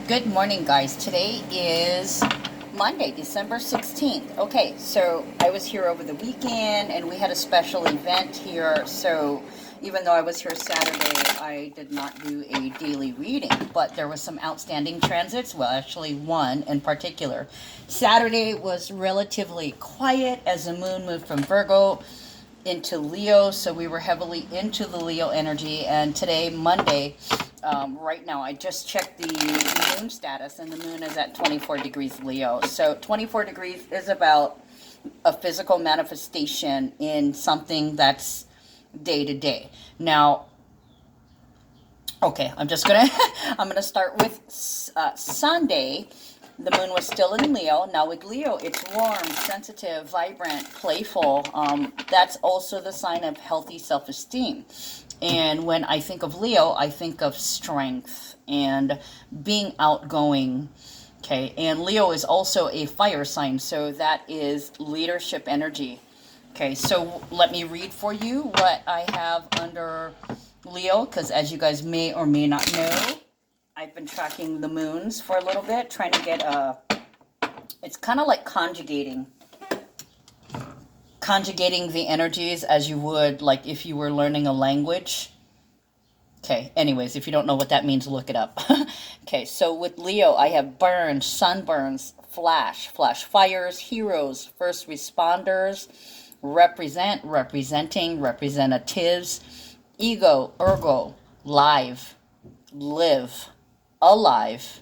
Good morning, guys. Today is Monday, December 16th. Okay, so I was here over the weekend and we had a special event here. So even though I was here Saturday, I did not do a daily reading, but there was some outstanding transits. Well, actually one in particular. Saturday was relatively quiet as the moon moved from Virgo into Leo, so we were heavily into the Leo energy. And today, Monday, right now, I just checked the moon status, and the moon is at 24 degrees Leo. So 24 degrees is about a physical manifestation in something that's day to day. Now, okay, I'm gonna start with Sunday. The moon was still in Leo. Now with Leo, it's warm, sensitive, vibrant, playful. That's also the sign of healthy self-esteem. And when I think of Leo, I think of strength and being outgoing. Okay, and Leo is also a fire sign, so that is leadership energy. Okay, so let me read for you what I have under Leo, because as you guys may or may not know, I've been tracking the moons for a little bit, trying to get it's kind of like conjugating the energies as you would like if you were learning a language. Okay, anyways, if you don't know what that means, look it up. Okay, so with Leo, I have burns, sunburns, flash fires, heroes, first responders, representing, representatives, ego, ergo, live, alive,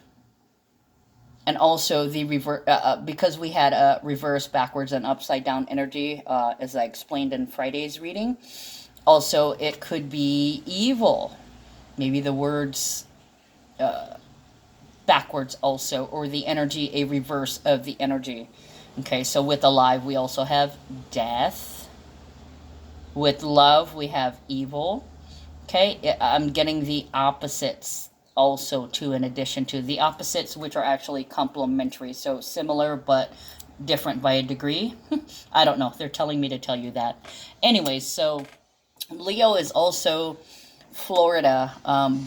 and also the reverse, because we had a reverse, backwards, and upside down energy, as I explained in Friday's reading. Also, it could be evil, maybe the words backwards also, or the energy, a reverse of the energy. Okay, so with alive, we also have death. With love, we have evil. Okay, I'm getting the opposites also too, in addition to the opposites, which are actually complementary, so similar but different by a degree. I don't know, they're telling me to tell you that. Anyways, so Leo is also Florida,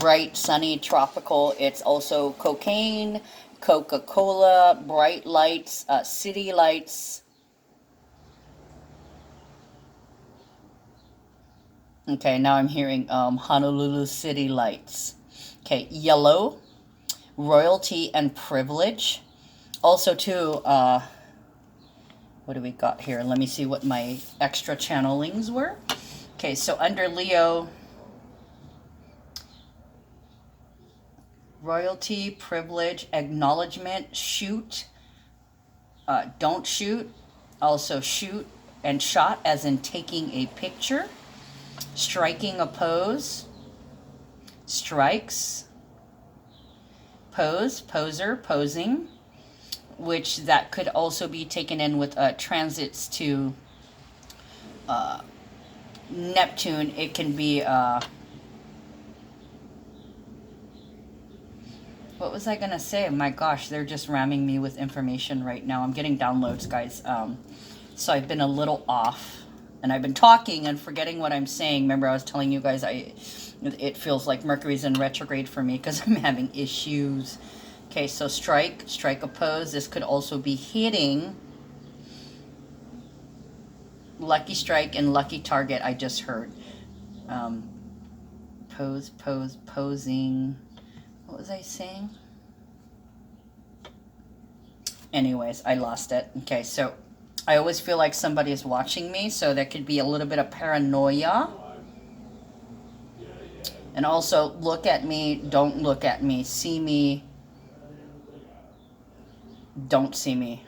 bright, sunny, tropical. It's also cocaine, Coca-Cola, bright lights, city lights. Okay, now I'm hearing Honolulu city lights. Okay, yellow, royalty and privilege. Also too, what do we got here? Let me see what my extra channelings were. Okay, so under Leo, royalty, privilege, acknowledgement, shoot, don't shoot, also shoot and shot as in taking a picture, striking a pose, strikes, pose, poser, posing, which that could also be taken in with transits to Neptune. It can be what was I gonna say? My gosh, they're just ramming me with information right now. I'm getting downloads, guys. So I've been a little off, and I've been talking and forgetting what I'm saying. Remember, I was telling you guys it feels like Mercury's in retrograde for me because I'm having issues. Okay, so strike a pose. This could also be hitting. Lucky strike and lucky target, I just heard. Posing. What was I saying? Anyways, I lost it. Okay, so I always feel like somebody is watching me, so there could be a little bit of paranoia. And also, look at me, don't look at me, see me, don't see me.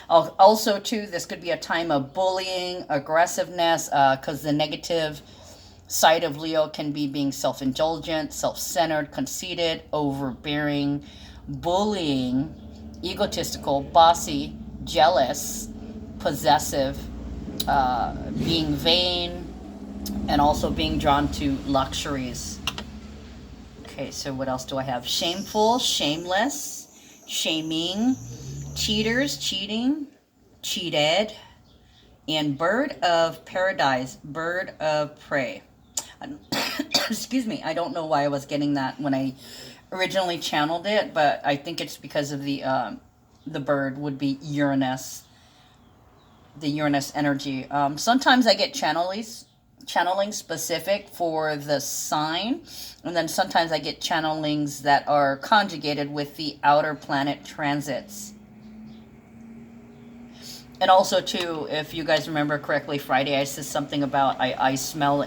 Also, too, this could be a time of bullying, aggressiveness, because the negative side of Leo can be being self-indulgent, self-centered, conceited, overbearing, bullying, egotistical, bossy, jealous, possessive, being vain, and also being drawn to luxuries. Okay, so what else do I have? Shameful, shameless, shaming, cheaters, cheating, cheated, and bird of paradise, bird of prey. Excuse me, I don't know why I was getting that when I originally channeled it, but I think it's because of the bird would be Uranus, the Uranus energy. Sometimes I get channeling specific for the sign, and then sometimes I get channelings that are conjugated with the outer planet transits. And also too, if you guys remember correctly, Friday I said something about I smell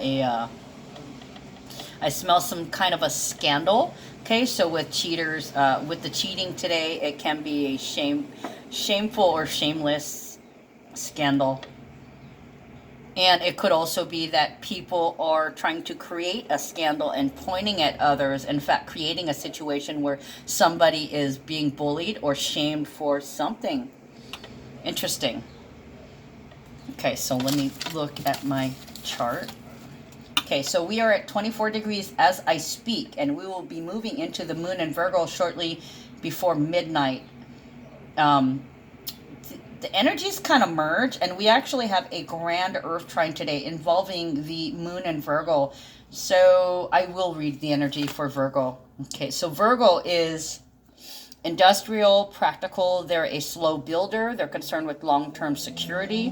I smell some kind of a scandal. Okay, so with cheaters, with the cheating today, it can be a shameful or shameless scandal. And it could also be that people are trying to create a scandal and pointing at others, in fact, creating a situation where somebody is being bullied or shamed for something. Interesting. Okay, so let me look at my chart. Okay, so we are at 24 degrees as I speak, and we will be moving into the moon in Virgo shortly before midnight. The energies kind of merge, and we actually have a grand Earth trine today involving the moon in Virgo. So I will read the energy for Virgo. Okay, so Virgo is industrial, practical. They're a slow builder. They're concerned with long-term security,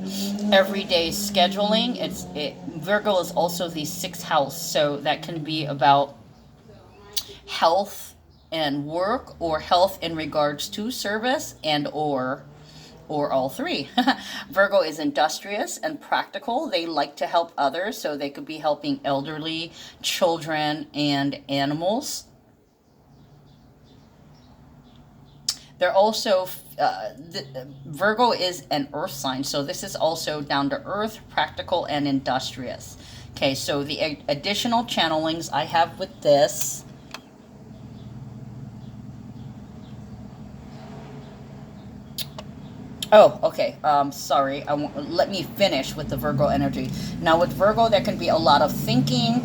everyday scheduling. Virgo is also the sixth house, so that can be about health and work, or health in regards to service, and or all three. Virgo is industrious and practical. They like to help others, so they could be helping elderly, children, and animals. They're also, Virgo is an earth sign, so this is also down to earth, practical, and industrious. Okay, so the additional channelings I have with this. Oh, okay. Sorry. Let me finish with the Virgo energy. Now, with Virgo, there can be a lot of thinking.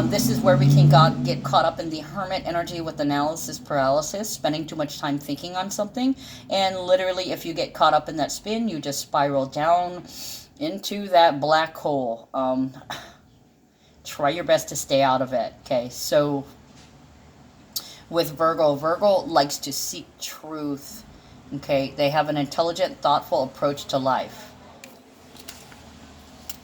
This is where we can get caught up in the hermit energy with analysis paralysis, spending too much time thinking on something. And literally, if you get caught up in that spin, you just spiral down into that black hole. Try your best to stay out of it. Okay, so with Virgo, Virgo likes to seek truth. Okay, they have an intelligent, thoughtful approach to life.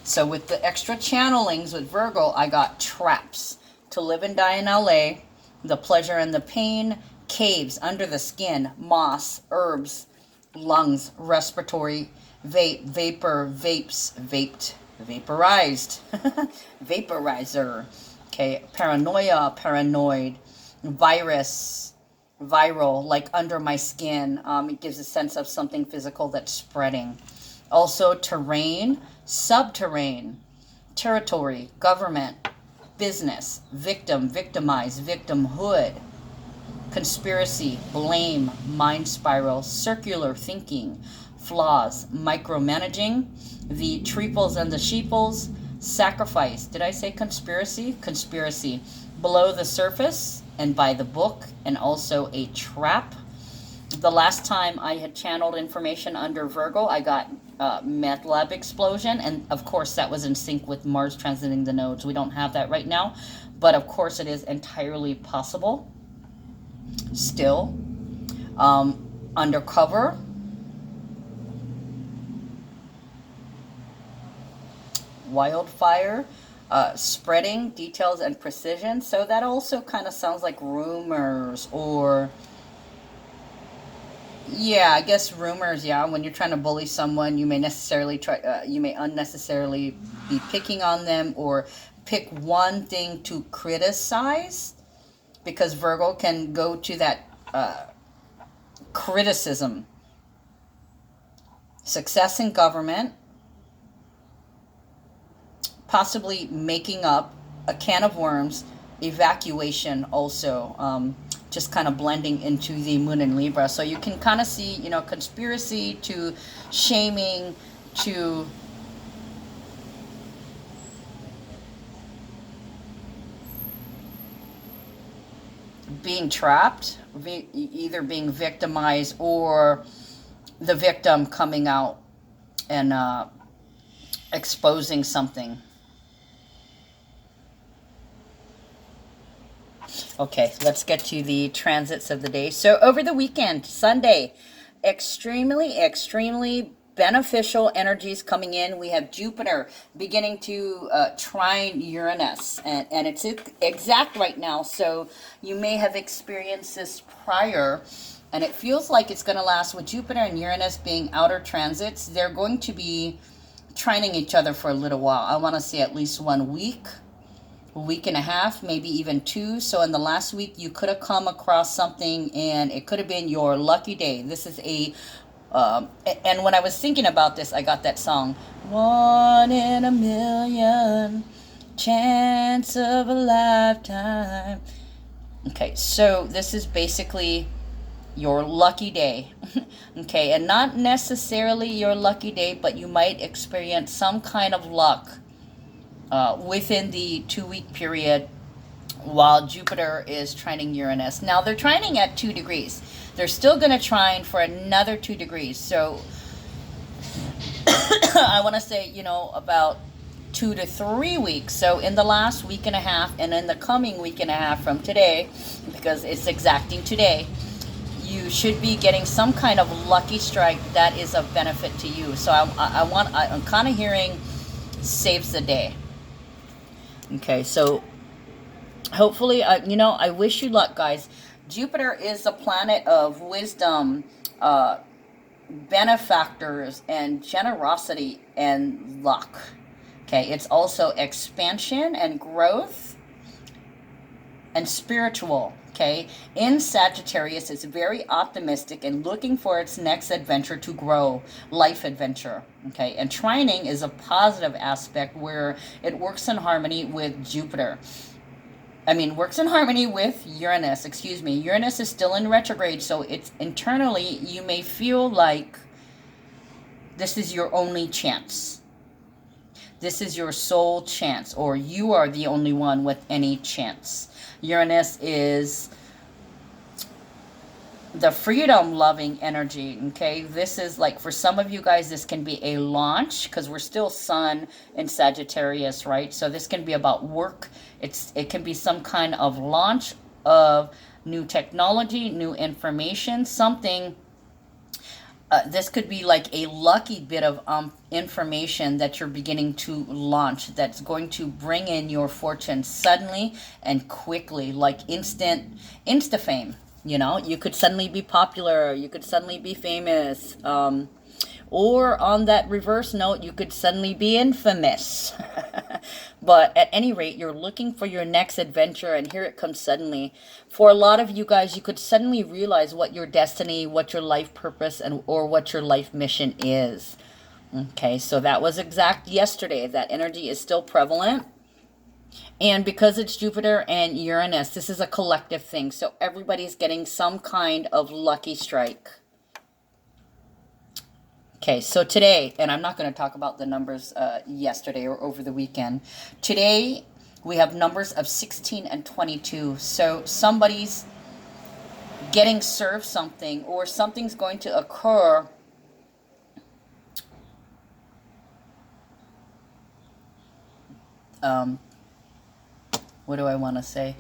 So with the extra channelings with Virgo, I got traps, to live and die in LA, the pleasure and the pain, caves, under the skin, moss, herbs, lungs, respiratory, vapor, vapes, vaped, vaporized, vaporizer. Okay, paranoia, paranoid, virus, viral, like under my skin. It gives a sense of something physical that's spreading. Also terrain, subterrane, territory, government, business, victim, victimize, victimhood, conspiracy, blame, mind spiral, circular thinking, flaws, micromanaging, the triples and the sheeples, sacrifice. Did I say conspiracy? Conspiracy. Below the surface and by the book, and also a trap. The last time I had channeled information under Virgo, I got meth lab explosion, and of course that was in sync with Mars transiting the nodes. We don't have that right now, but of course it is entirely possible. Still, undercover, wildfire, spreading, details, and precision. So that also kind of sounds like rumors, or yeah, I guess rumors. Yeah, when you're trying to bully someone, you may unnecessarily be picking on them, or pick one thing to criticize, because Virgo can go to that criticism. Success in government, possibly making up a can of worms, evacuation also, just kind of blending into the moon in Libra. So you can kind of see, conspiracy to shaming to being trapped, either being victimized or the victim coming out and exposing something. Okay, let's get to the transits of the day. So over the weekend, Sunday, extremely beneficial energies coming in. We have Jupiter beginning to trine Uranus, and it's exact right now. So you may have experienced this prior, and it feels like it's going to last. With Jupiter and Uranus being outer transits, they're going to be trining each other for a little while. I want to say at least 1 week. A week and a half, maybe even 2. So in the last week, you could have come across something, and it could have been your lucky day. This is and when I was thinking about this, I got that song, 1 in a million, chance of a lifetime. Okay, so this is basically your lucky day. Okay, and not necessarily your lucky day, but you might experience some kind of luck within the 2-week period while Jupiter is trining Uranus. Now they're trining at 2 degrees. They're still going to trine for another 2 degrees. So I want to say, about 2 to 3 weeks. So in the last week and a half, and in the coming week and a half from today, because it's exacting today, you should be getting some kind of lucky strike that is of benefit to you. So I'm kind of hearing saves the day. Okay, so hopefully, I wish you luck, guys. Jupiter is a planet of wisdom, benefactors, and generosity and luck. Okay, it's also expansion and growth and spiritual. Okay, in Sagittarius, it's very optimistic and looking for its next adventure to grow, life adventure. Okay, and trining is a positive aspect where it works in harmony with Jupiter. Works in harmony with Uranus. Excuse me. Uranus is still in retrograde, so it's internally, you may feel like this is your only chance. This is your sole chance, or you are the only one with any chance. Uranus is the freedom-loving energy, okay? This is like, for some of you guys, this can be a launch, because we're still Sun in Sagittarius, right? So this can be about work. It can be some kind of launch of new technology, new information, something. This could be like a lucky bit of information that you're beginning to launch that's going to bring in your fortune suddenly and quickly, like insta fame. You could suddenly be popular, you could suddenly be famous, or on that reverse note, you could suddenly be infamous. But at any rate, you're looking for your next adventure, and here it comes suddenly. For a lot of you guys, you could suddenly realize what your destiny, what your life purpose, or what your life mission is. Okay, so that was exact yesterday. That energy is still prevalent. And because it's Jupiter and Uranus, this is a collective thing. So everybody's getting some kind of lucky strike. Okay, so today, and I'm not going to talk about the numbers yesterday or over the weekend. Today, we have numbers of 16 and 22. So somebody's getting served something, or something's going to occur what do I want to say?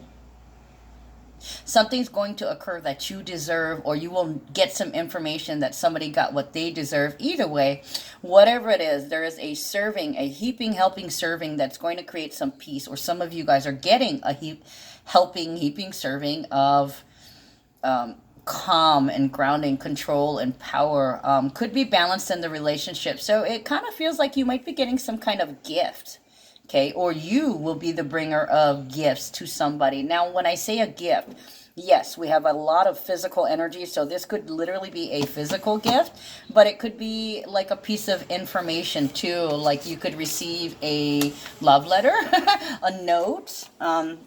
Something's going to occur that you deserve, or you will get some information that somebody got what they deserve. Either way, whatever it is, there is a serving, a heaping, helping serving that's going to create some peace, or some of you guys are getting a heaping serving of calm and grounding, control and power. Could be balanced in the relationship. So it kind of feels like you might be getting some kind of gift. Okay, or you will be the bringer of gifts to somebody. Now, when I say a gift, yes, we have a lot of physical energy, so this could literally be a physical gift, but it could be like a piece of information too. Like you could receive a love letter, a note.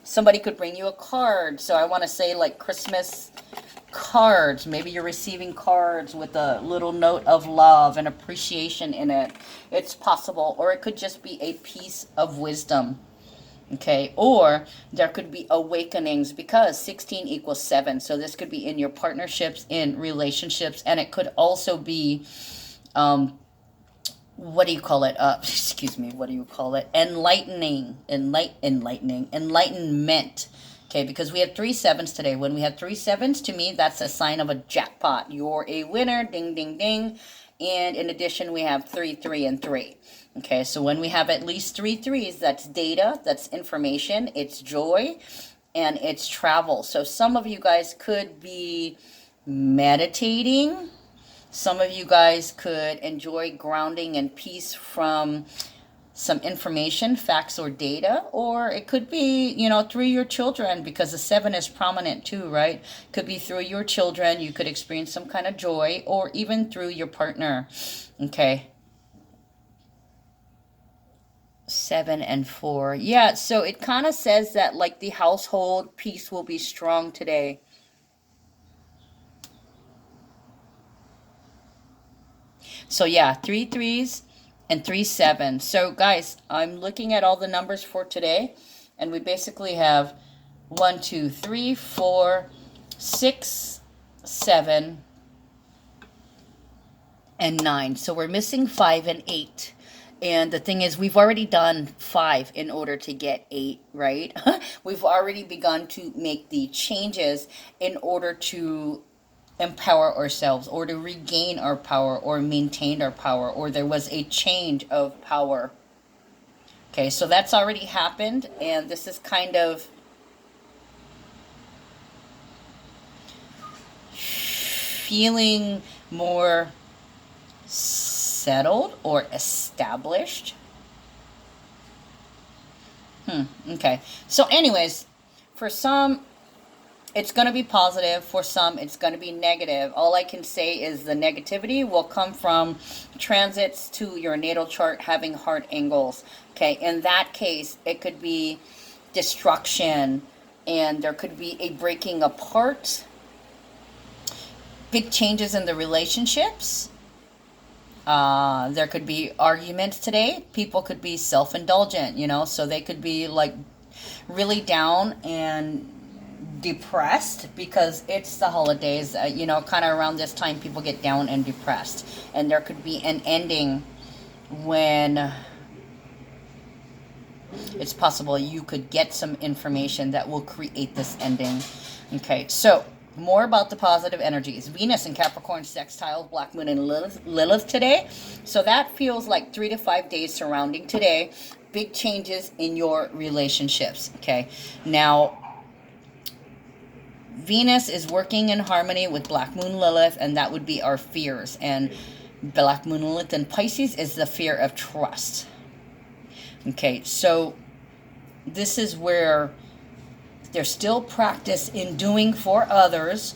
Somebody could bring you a card. So I want to say like Christmas cards. Maybe you're receiving cards with a little note of love and appreciation in it. It's possible. Or it could just be a piece of wisdom. Okay, or there could be awakenings, because 16 equals 7. So this could be in your partnerships, in relationships, and it could also be, what do you call it? Excuse me, what do you call it? Enlightenment. Okay, because we have 3 7s today. When we have 3 7s, to me, that's a sign of a jackpot. You're a winner, ding, ding, ding. And in addition, we have 3 3 and 3. Okay, so when we have at least 3 3s, that's data, that's information, it's joy, and it's travel. So some of you guys could be meditating. Some of you guys could enjoy grounding and peace from some information, facts, or data, or it could be, you know, through your children, because the 7 is prominent too, right? Could be through your children. You could experience some kind of joy, or even through your partner. Okay. 7 and 4. Yeah, so it kind of says that like the household peace will be strong today. So yeah, 3 3s and 3 7s. So guys, I'm looking at all the numbers for today, and we basically have 1 2 3 4 6 7 and 9. So we're missing 5 and 8. And the thing is, we've already done 5 in order to get 8, right? We've already begun to make the changes in order to empower ourselves, or to regain our power, or maintain our power, or there was a change of power. Okay, so that's already happened, and this is kind of feeling more settled or established. Okay, so anyways, for some it's going to be positive, for some it's going to be negative. All I can say is the negativity will come from transits to your natal chart having hard angles. Okay, in that case it could be destruction, and there could be a breaking apart, big changes in the relationships. There could be arguments today. People could be self-indulgent, you know, so they could be like really down and depressed because it's the holidays. You know, kind of around this time people get down and depressed, and there could be an ending when it's possible you could get some information that will create this ending. Okay, so more about the positive energies. Venus and Capricorn sextiles Black Moon and Lilith today. So that feels like 3 to 5 days surrounding today. Big changes in your relationships. Okay. Now, Venus is working in harmony with Black Moon Lilith, and that would be our fears. And Black Moon Lilith in Pisces is the fear of trust. Okay. So this is where there's still practice in doing for others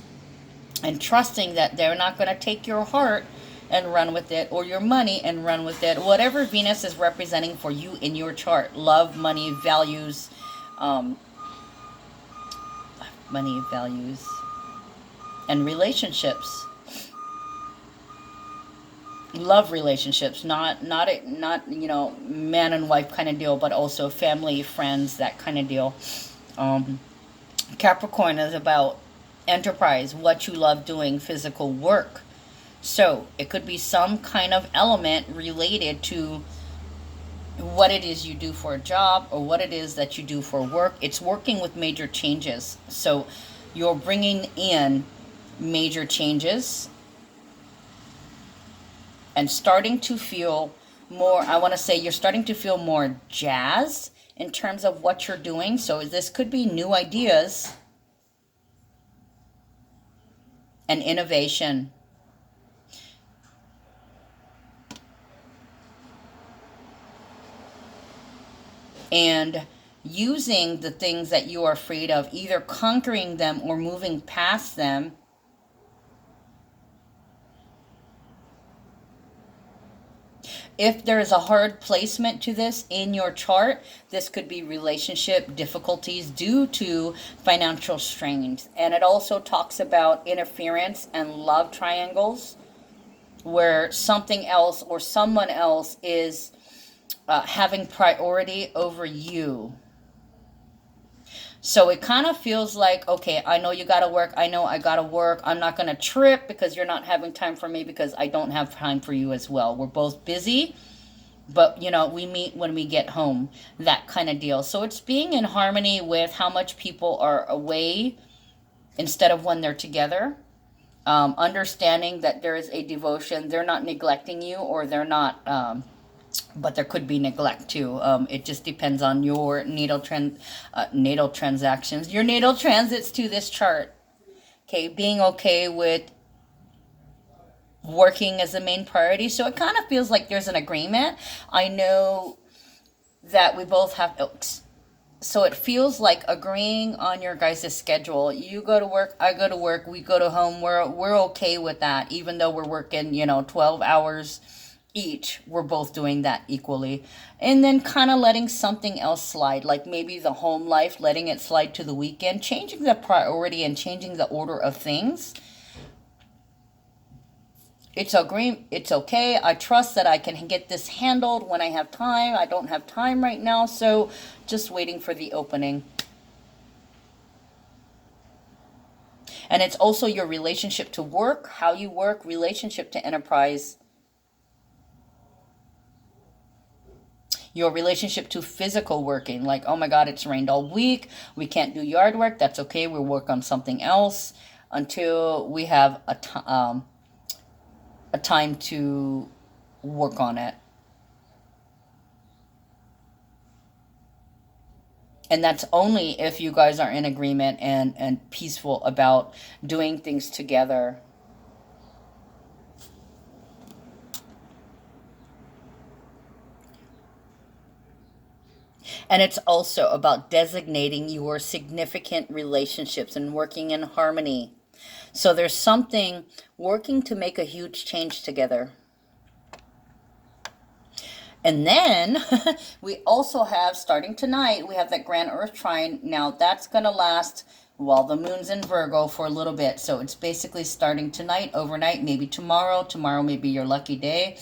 and trusting that they're not going to take your heart and run with it, or your money and run with it. Whatever Venus is representing for you in your chart. Love, money, values, and relationships. Love relationships, not you know, man and wife kind of deal, but also family, friends, that kind of deal. Capricorn is about enterprise, what you love doing, physical work. So it could be some kind of element related to what it is you do for a job, or what it is that you do for work. It's working with major changes. So you're bringing in major changes and starting to feel more, I want to say you're starting to feel more jazzed in terms of what you're doing. So this could be new ideas and innovation. And using the things that you are afraid of, either conquering them or moving past them. If there is a hard placement to this in your chart, this could be relationship difficulties due to financial strains. And it also talks about interference and love triangles, where something else or someone else is having priority over you. So it kind of feels like, okay, I know you got to work. I know I got to work. I'm not going to trip because you're not having time for me, because I don't have time for you as well. We're both busy. but we meet when we get home, that kind of deal. So it's being in harmony with how much people are away instead of when they're together. Understanding that there is a devotion, they're not neglecting you, or they're not, but there could be neglect too. It just depends on your natal transactions, your natal transits to this chart. Okay, being okay with working as the main priority. So it kind of feels like there's an agreement. I know that we both have, so it feels like agreeing on your guys' schedule. You go to work, I go to work, we go to home. We're okay with that, even though we're working 12 hours each. We're both doing that equally. And then kind of letting something else slide, like maybe the home life, letting it slide to the weekend, changing the priority and changing the order of things. It's okay. I trust that I can get this handled when I have time. I don't have time right now, so just waiting for the opening. And it's also your relationship to work, how you work, relationship to enterprise, your relationship to physical working. Like, oh my God, it's rained all week. We can't do yard work. That's okay. We'll work on something else until we have a time to work on it. And that's only if you guys are in agreement and peaceful about doing things together. And it's also about designating your significant relationships and working in harmony. So there's something working to make a huge change together. And then we also have, starting tonight, we have that Grand Earth Trine. Now that's going to last while the moon's in Virgo for a little bit. So it's basically starting tonight, overnight, maybe tomorrow. Tomorrow may be your lucky day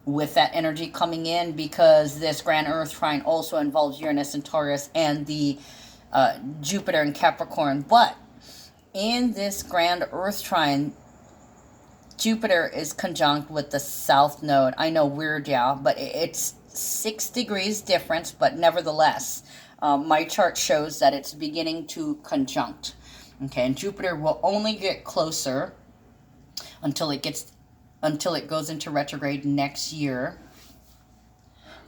with that energy coming in, because this Grand Earth Trine also involves Uranus and Taurus and the Jupiter and Capricorn. But in this Grand Earth Trine, Jupiter is conjunct with the South Node. I know, weird, yeah, but it's 6 degrees difference, but nevertheless, my chart shows that it's beginning to conjunct. Okay, and Jupiter will only get closer until it goes into retrograde next year.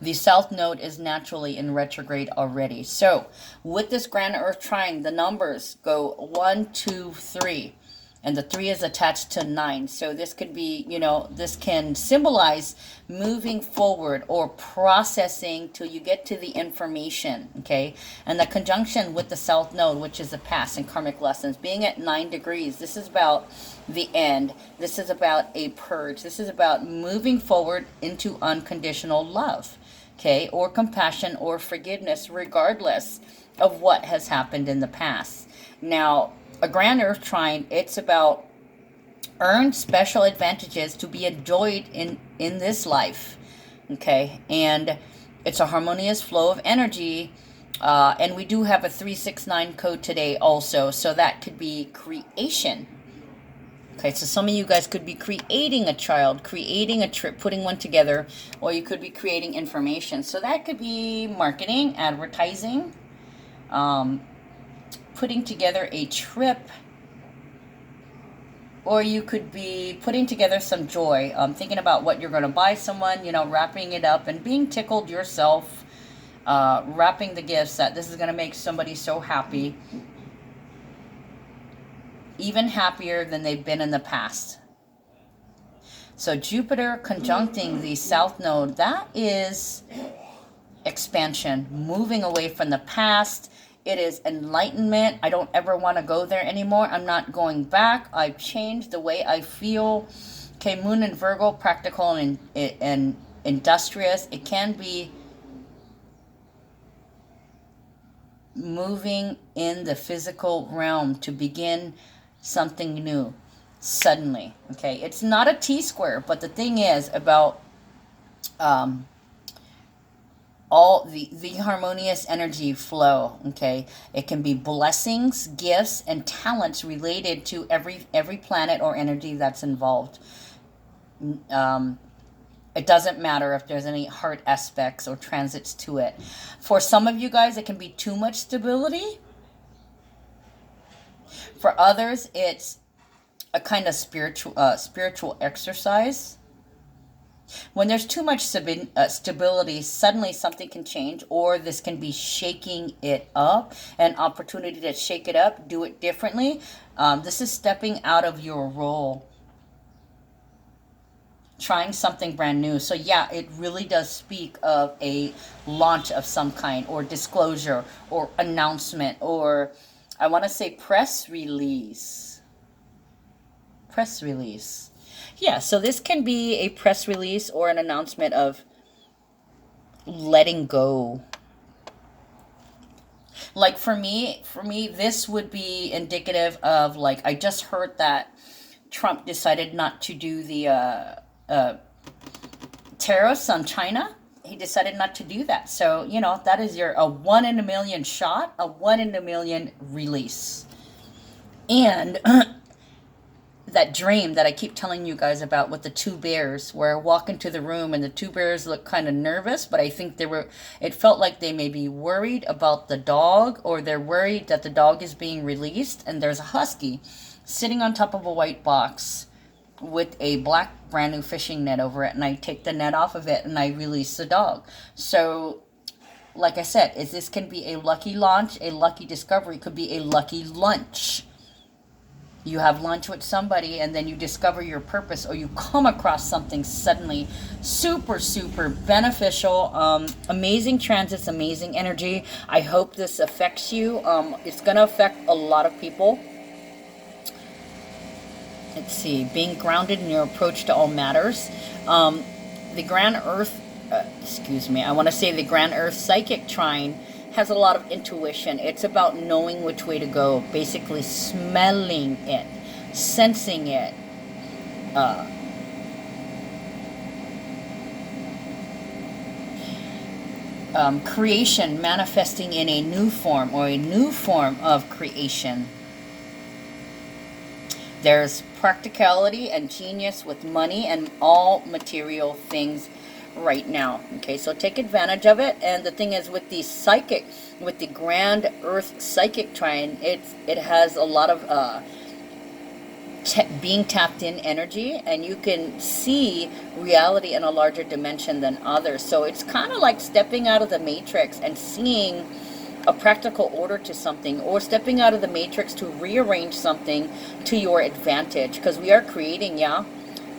The South Node is naturally in retrograde already. So with this Grand Earth Trine, the numbers go 1, 2, 3. And the 3 is attached to 9. So this could be, this can symbolize moving forward or processing till you get to the information, okay? And the conjunction with the South Node, which is the past and karmic lessons, being at 9 degrees, this is about the end. This is about a purge. This is about moving forward into unconditional love, okay? Or compassion or forgiveness, regardless of what has happened in the past. Now, a Grand Earth Trine, it's about earned special advantages to be enjoyed in this life, okay? And it's a harmonious flow of energy, and we do have a 369 code today also, so that could be creation. Okay, so some of you guys could be creating a child, creating a trip, putting one together, or you could be creating information. So that could be marketing, advertising, putting together a trip, or you could be putting together some joy, thinking about what you're going to buy someone, wrapping it up and being tickled yourself, wrapping the gifts that this is going to make somebody so happy, even happier than they've been in the past. So Jupiter conjuncting the South Node, that is expansion, moving away from the past. It is enlightenment. I don't ever want to go there anymore. I'm not going back. I've changed the way I feel. Okay, Moon in Virgo, practical and industrious. It can be moving in the physical realm to begin something new suddenly. Okay, it's not a T-square, but the thing is about all the harmonious energy flow, okay? It can be blessings, gifts, and talents related to every planet or energy that's involved. It doesn't matter if there's any hard aspects or transits to it. For some of you guys, it can be too much stability. For others, it's a kind of spiritual exercise. When there's too much stability, suddenly something can change, or this can be shaking it up, an opportunity to shake it up, do it differently. This is stepping out of your role, trying something brand new. So yeah, it really does speak of a launch of some kind, or disclosure, or announcement, or I want to say press release. Press release. Yeah, so this can be a press release or an announcement of letting go. Like for me, this would be indicative of, like, I just heard that Trump decided not to do the tariffs on China. He decided not to do that. So, you know, that is a 1 in a million shot, a 1 in a million release. And that dream that I keep telling you guys about with the two bears, where I walk into the room and the two bears look kind of nervous, but I think it felt like they may be worried about the dog, or they're worried that the dog is being released, and there's a husky sitting on top of a white box with a black brand new fishing net over it, and I take the net off of it and I release the dog. So like I said, this can be a lucky launch, a lucky discovery, could be a lucky lunch. You have lunch with somebody and then you discover your purpose, or you come across something suddenly super, super beneficial. Amazing transits, amazing energy. I hope this affects you. It's going to affect a lot of people. Let's see. Being grounded in your approach to all matters. The Grand Earth, I want to say the Grand Earth Psychic Trine has a lot of intuition. It's about knowing which way to go, basically smelling it, sensing it, creation, manifesting in a new form, or a new form of creation. There's practicality and genius with money and all material things right now. Okay, so take advantage of it. And the thing is, with the Grand Earth Psychic Trine, it has a lot of being tapped in energy, and you can see reality in a larger dimension than others. So it's kind of like stepping out of the matrix and seeing a practical order to something, or stepping out of the matrix to rearrange something to your advantage, because we are creating, yeah.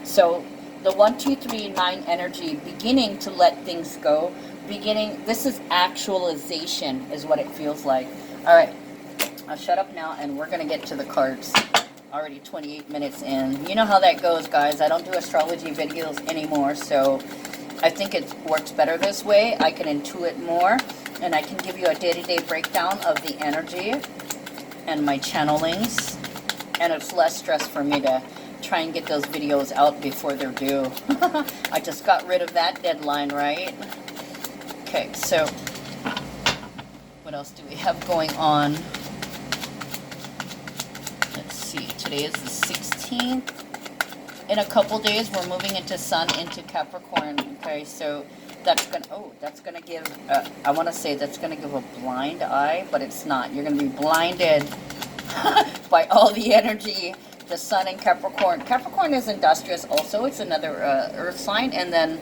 So the 1, 2, 3, 9 energy, beginning to let things go, this is actualization, is what it feels like. All right, I'll shut up now, and we're going to get to the cards. Already 28 minutes in. You know how that goes, guys. I don't do astrology videos anymore, so I think it works better this way. I can intuit more, and I can give you a day-to-day breakdown of the energy and my channelings, and it's less stress for me to try and get those videos out before they're due. I just got rid of that deadline, right? Okay, so what else do we have going on? Let's see, today is the 16th. In a couple days, we're moving into Sun, into Capricorn. Okay, so that's gonna give, I want to say that's gonna give a blind eye, but it's not. You're gonna be blinded by all the energy. The Sun in Capricorn. Capricorn is industrious also. It's another earth sign. And then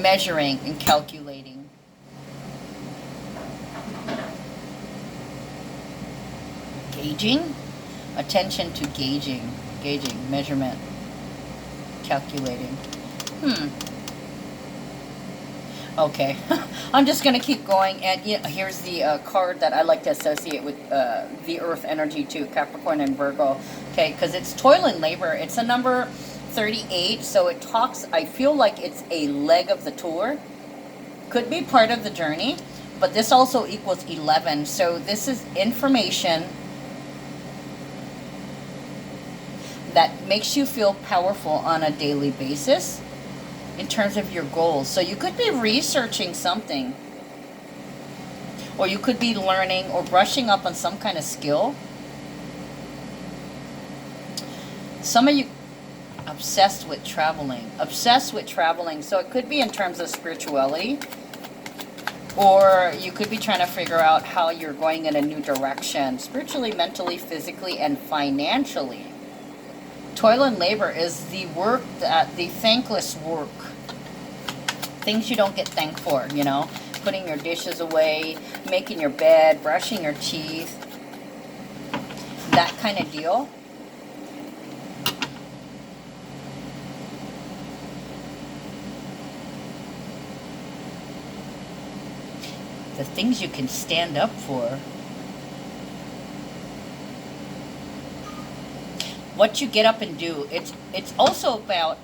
measuring and calculating. Gauging. Attention to gauging. Gauging. Measurement. Calculating. Okay, I'm just going to keep going, and here's the card that I like to associate with the earth energy too, Capricorn and Virgo, okay, because it's toil and labor. It's a number 38, so it talks, I feel like it's a leg of the tour, could be part of the journey, but this also equals 11, so this is information that makes you feel powerful on a daily basis in terms of your goals. So you could be researching something, or you could be learning or brushing up on some kind of skill. Some of you, Obsessed with traveling. Obsessed with traveling. So it could be in terms of spirituality, or you could be trying to figure out how you're going in a new direction, spiritually, mentally, physically, and financially. Toil and labor is the work, the thankless work. Things you don't get thanked for, you know. Putting your dishes away, making your bed, brushing your teeth. That kind of deal. The things you can stand up for. What you get up and do. It's also about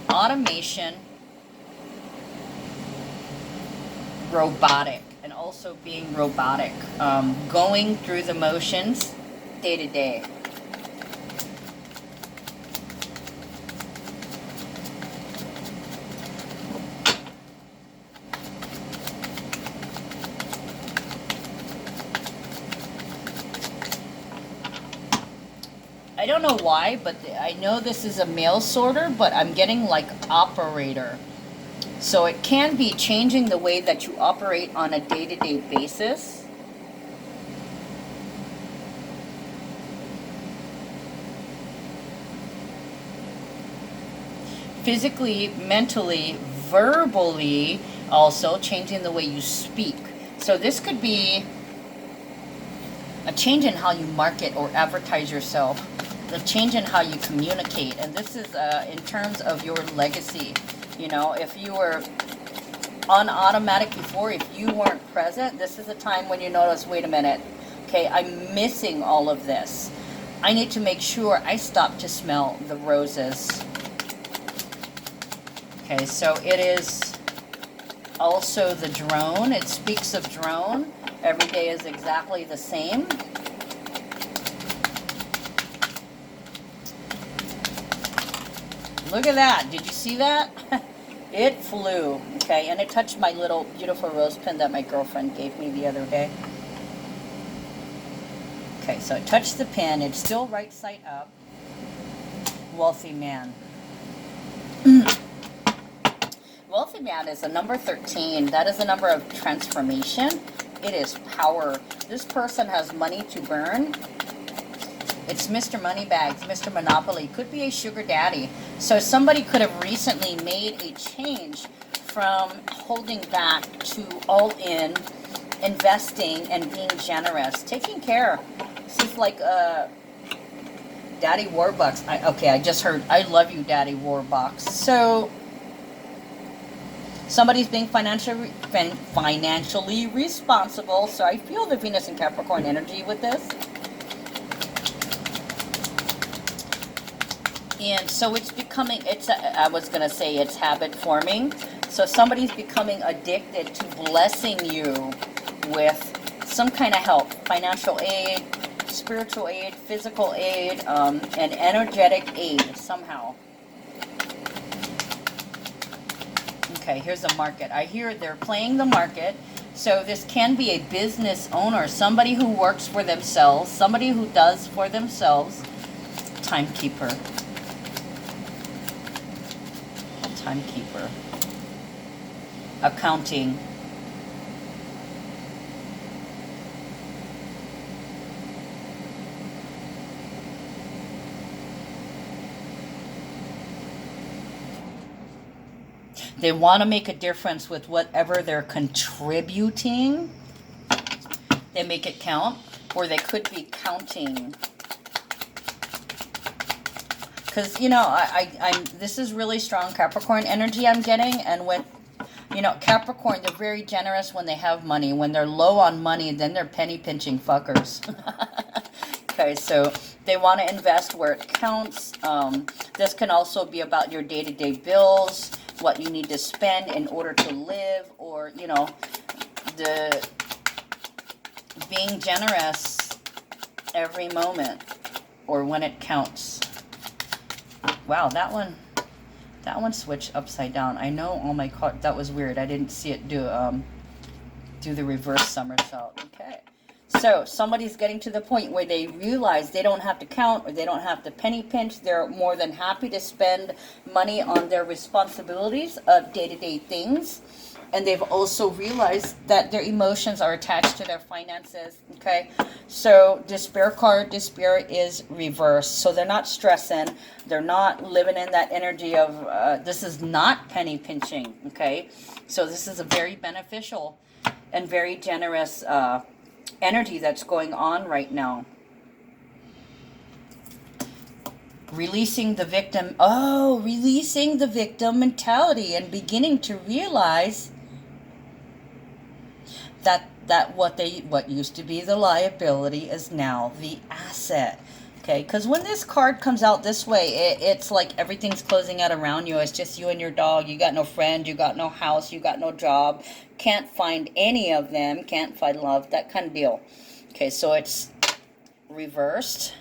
automation, robotic, and also being robotic, going through the motions day to day. I don't know why, but I know this is a mail sorter, but I'm getting like operator. So it can be changing the way that you operate on a day-to-day basis. Physically, mentally, verbally, also changing the way you speak. So this could be a change in how you market or advertise yourself, a change in how you communicate. And this is in terms of your legacy. You know, if you were on automatic before, if you weren't present, this is a time when you notice, wait a minute, okay, I'm missing all of this. I need to make sure I stop to smell the roses. Okay, so it is also the drone. It speaks of drone. Every day is exactly the same. Look at that. Did you see that? It flew. Okay, and it touched my little beautiful rose pin that my girlfriend gave me the other day. Okay, so it touched the pin. It's still right side up. Wealthy man. Wealthy man is a number 13. That is a number of transformation. It is power. This person has money to burn. It's Mr. Moneybags, Mr. Monopoly. Could be a sugar daddy. So somebody could have recently made a change from holding back to all in, investing and being generous, taking care. This is like Daddy Warbucks. Okay, I just heard, I love you, Daddy Warbucks. So somebody's being financially responsible. So I feel the Venus and Capricorn energy with this. And so it's becoming, I was going to say it's habit forming. So somebody's becoming addicted to blessing you with some kind of help. Financial aid, spiritual aid, physical aid, and energetic aid somehow. Okay, here's the market. I hear they're playing the market. So this can be a business owner, somebody who works for themselves, somebody who does for themselves. Timekeeper. Timekeeper. Accounting. They want to make a difference with whatever they're contributing. They make it count, or they could be counting. Because, you know, I'm this is really strong Capricorn energy I'm getting. And when, you know, Capricorn, they're very generous when they have money. When they're low on money, then they're penny pinching fuckers. Okay, so they want to invest where it counts. This can also be about your day-to-day bills, what you need to spend in order to live, or, you know, the being generous every moment or when it counts. Wow, that one switched upside down. I know all my that was weird. I didn't see it do the reverse somersault. Okay. So somebody's getting to the point where they realize they don't have to count or they don't have to penny pinch. They're more than happy to spend money on their responsibilities of day-to-day things. And they've also realized that their emotions are attached to their finances. Okay, so despair card, despair is reversed. So they're not stressing. They're not living in that energy of this is not penny pinching. Okay, so this is a very beneficial and very generous energy that's going on right now. Releasing the victim. Oh, releasing the victim mentality and beginning to realize that what used to be the liability is now the asset. Okay, because when this card comes out this way, it's like everything's closing out around you. It's just you and your dog. You got no friend, you got no house, you got no job, can't find any of them, can't find love, that kind of deal. Okay, so it's reversed.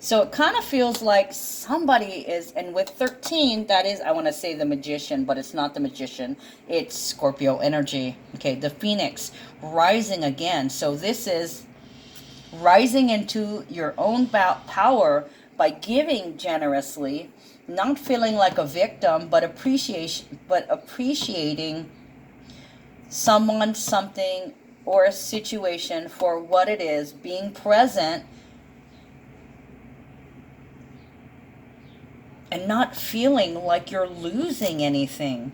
So it kind of feels like somebody is, and with 13, that is, I want to say the magician, but it's not the magician. It's Scorpio energy. Okay, the phoenix rising again. So this is rising into your own power by giving generously, not feeling like a victim, but appreciating someone, something, or a situation for what it is, being present, and not feeling like you're losing anything.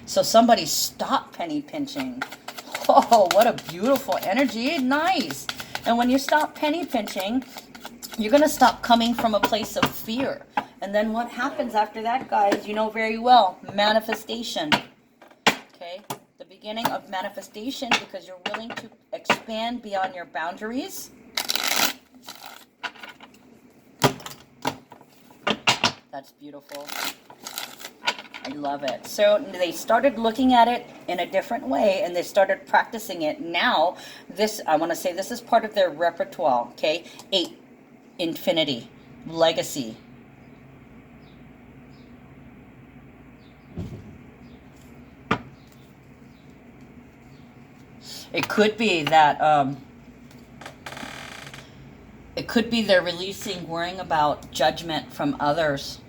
So somebody stop penny pinching. Oh, what a beautiful energy. Nice. And when you stop penny pinching, you're going to stop coming from a place of fear. And then what happens after that, guys, you know very well, manifestation. Okay, the beginning of manifestation, because you're willing to expand beyond your boundaries. That's beautiful. I love it. So they started looking at it in a different way, and they started practicing it. Now, this, I want to say this is part of their repertoire, okay? 8, infinity, legacy. It could be that, it could be they're releasing worrying about judgment from others.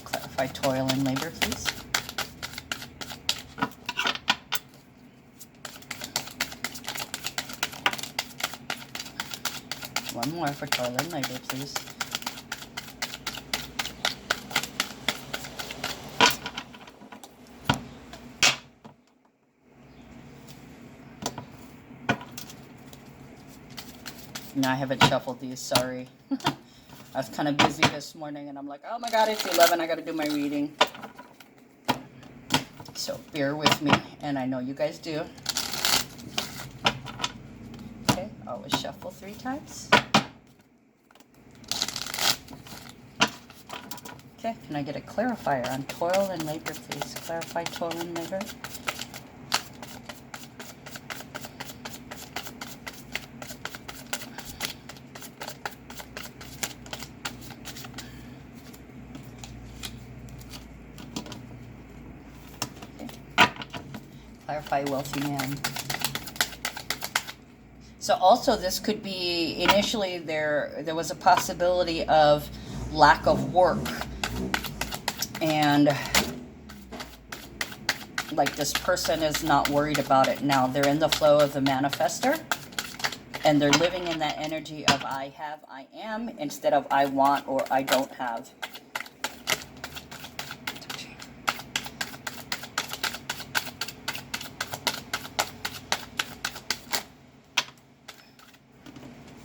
Clarify toil and labor, please. One more for toil and labor, please. No, I haven't shuffled these, sorry. I was kind of busy this morning and I'm like, oh my god, it's 11, I gotta do my reading. So bear with me, and I know you guys do. Okay, always shuffle 3 times. Okay, can I get a clarifier on toil and labor, please? Clarify toil and labor. Clarify wealthy man. So also this could be, initially there was a possibility of lack of work, and like this person is not worried about it now. They're in the flow of the manifester, and they're living in that energy of I have, I am, instead of I want or I don't have.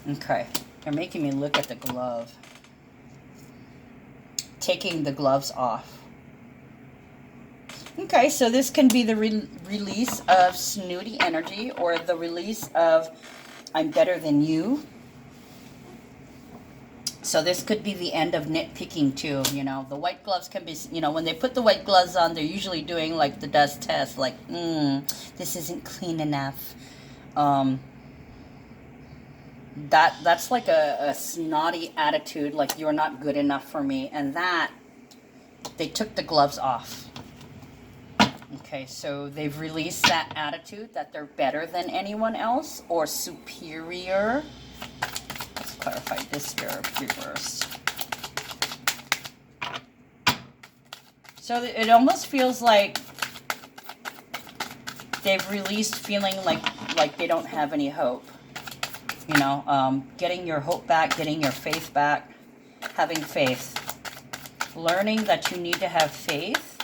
Okay, they're making me look at the glove. Taking the gloves off. Okay, so this can be the release of snooty energy, or the release of I'm better than you. So this could be the end of nitpicking too, you know. The white gloves can be, you know, when they put the white gloves on, they're usually doing like the dust test, like, this isn't clean enough. That's like a snotty attitude, like you're not good enough for me, and that they took the gloves off. Okay, so they've released that attitude that they're better than anyone else or superior. Let's clarify this here, reversed. So it almost feels like they've released feeling like they don't have any hope. You know, getting your hope back, getting your faith back, having faith. Learning that you need to have faith.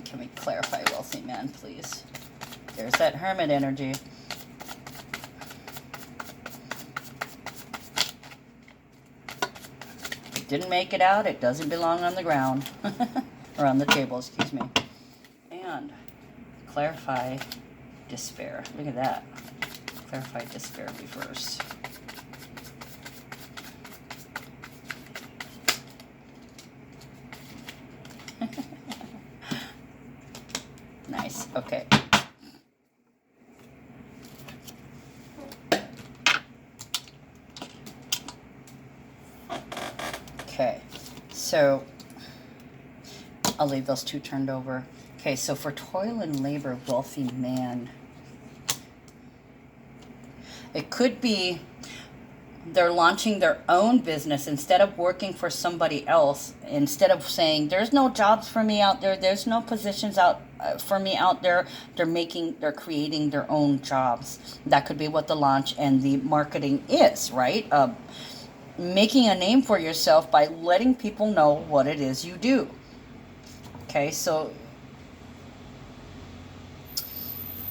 Can we clarify wealthy man, please? There's that hermit energy. Didn't make it out, it doesn't belong on the ground. Or on the table, excuse me. And clarify despair. Look at that. Clarify despair reverse. Nice, okay. Okay, so I'll leave those two turned over. Okay, so for toil and labor, wealthy man. It could be they're launching their own business instead of working for somebody else. Instead of saying, there's no jobs for me out there, there's no positions out for me out there, they're creating their own jobs. That could be what the launch and the marketing is, right? Making a name for yourself by letting people know what it is you do. Okay, so,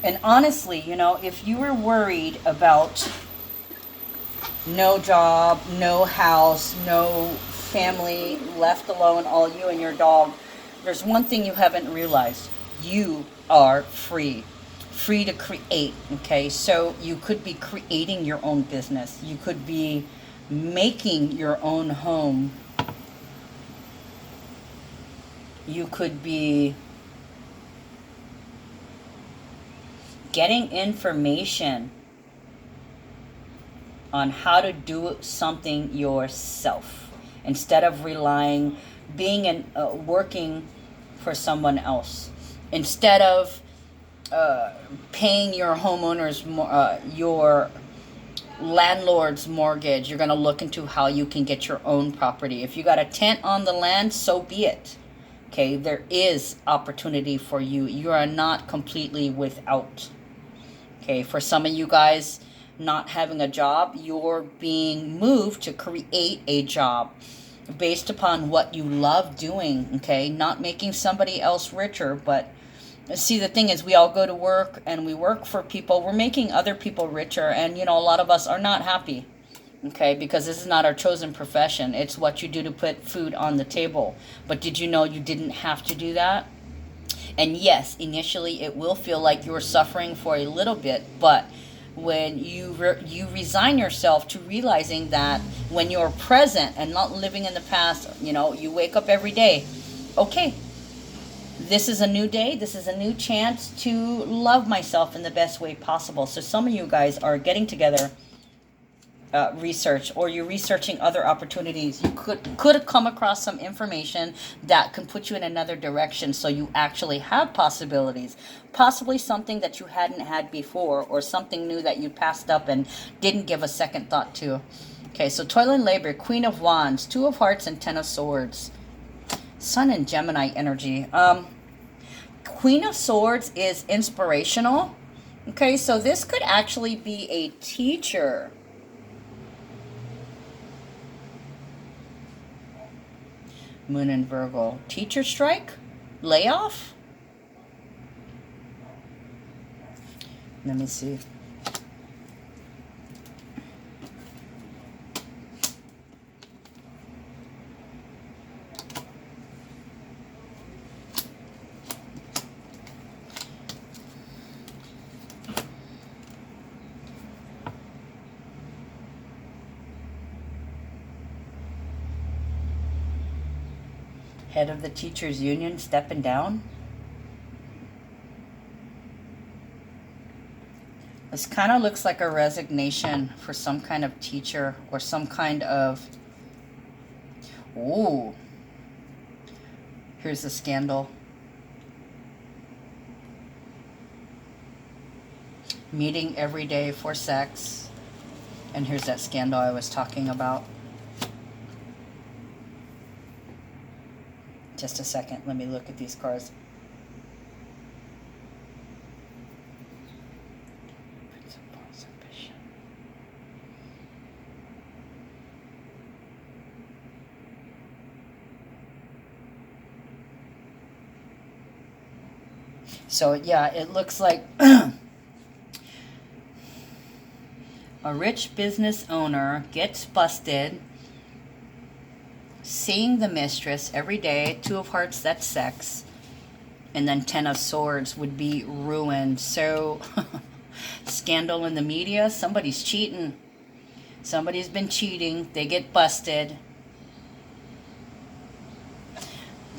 and honestly, you know, if you were worried about no job, no house, no family, left alone, all you and your dog, there's one thing you haven't realized. You are free. Free to create, okay? So you could be creating your own business. You could be making your own home. You could be getting information on how to do something yourself instead of relying, working for someone else. Instead of paying your homeowner's, your landlord's mortgage, you're going to look into how you can get your own property. If you got a tent on the land, so be it. Okay, there is opportunity for you. You are not completely without. Okay, for some of you guys not having a job, you're being moved to create a job based upon what you love doing. Okay, not making somebody else richer, but see, the thing is, we all go to work and we work for people. We're making other people richer. And, you know, a lot of us are not happy, okay, because this is not our chosen profession. It's what you do to put food on the table. But did you know you didn't have to do that? And yes, initially it will feel like you're suffering for a little bit. But when you resign yourself to realizing that when you're present and not living in the past, you know, you wake up every day, okay, this is a new day. This is a new chance to love myself in the best way possible. So some of you guys are getting together, research, or you're researching other opportunities. You could have come across some information that can put you in another direction, so you actually have possibilities. Possibly something that you hadn't had before, or something new that you passed up and didn't give a second thought to. Okay, so toil and labor, Queen of Wands, Two of Hearts, and Ten of Swords. Sun and Gemini energy. Queen of Swords is inspirational. Okay, so this could actually be a teacher. Moon and Virgo. Teacher strike? Layoff? Let me see. Head of the teachers union stepping down. This kind of looks like a resignation for some kind of teacher or some kind of... Ooh. Here's the scandal. Meeting every day for sex. And here's that scandal I was talking about. Just a second. Let me look at these cards. So yeah, it looks like a rich business owner gets busted seeing the mistress every day. 2 of hearts, that's sex. And then 10 of swords would be ruined. So scandal in the media, somebody's cheating. Somebody's been cheating. They get busted.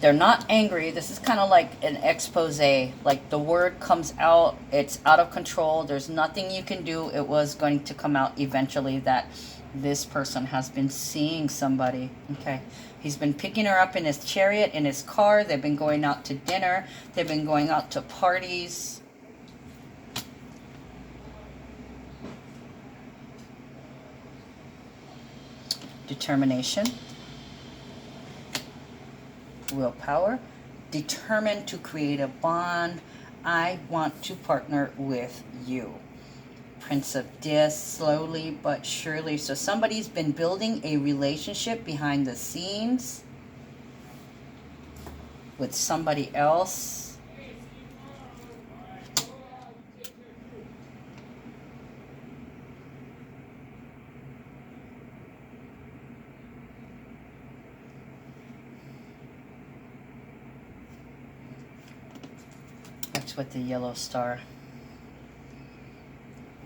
They're not angry. This is kind of like an expose. Like the word comes out, it's out of control. There's nothing you can do. It was going to come out eventually that this person has been seeing somebody. Okay. He's been picking her up in his chariot, in his car. They've been going out to dinner. They've been going out to parties. Determination. Willpower. Determined to create a bond. I want to partner with you. Prince of This, slowly but surely. So somebody's been building a relationship behind the scenes with somebody else. That's with the yellow star.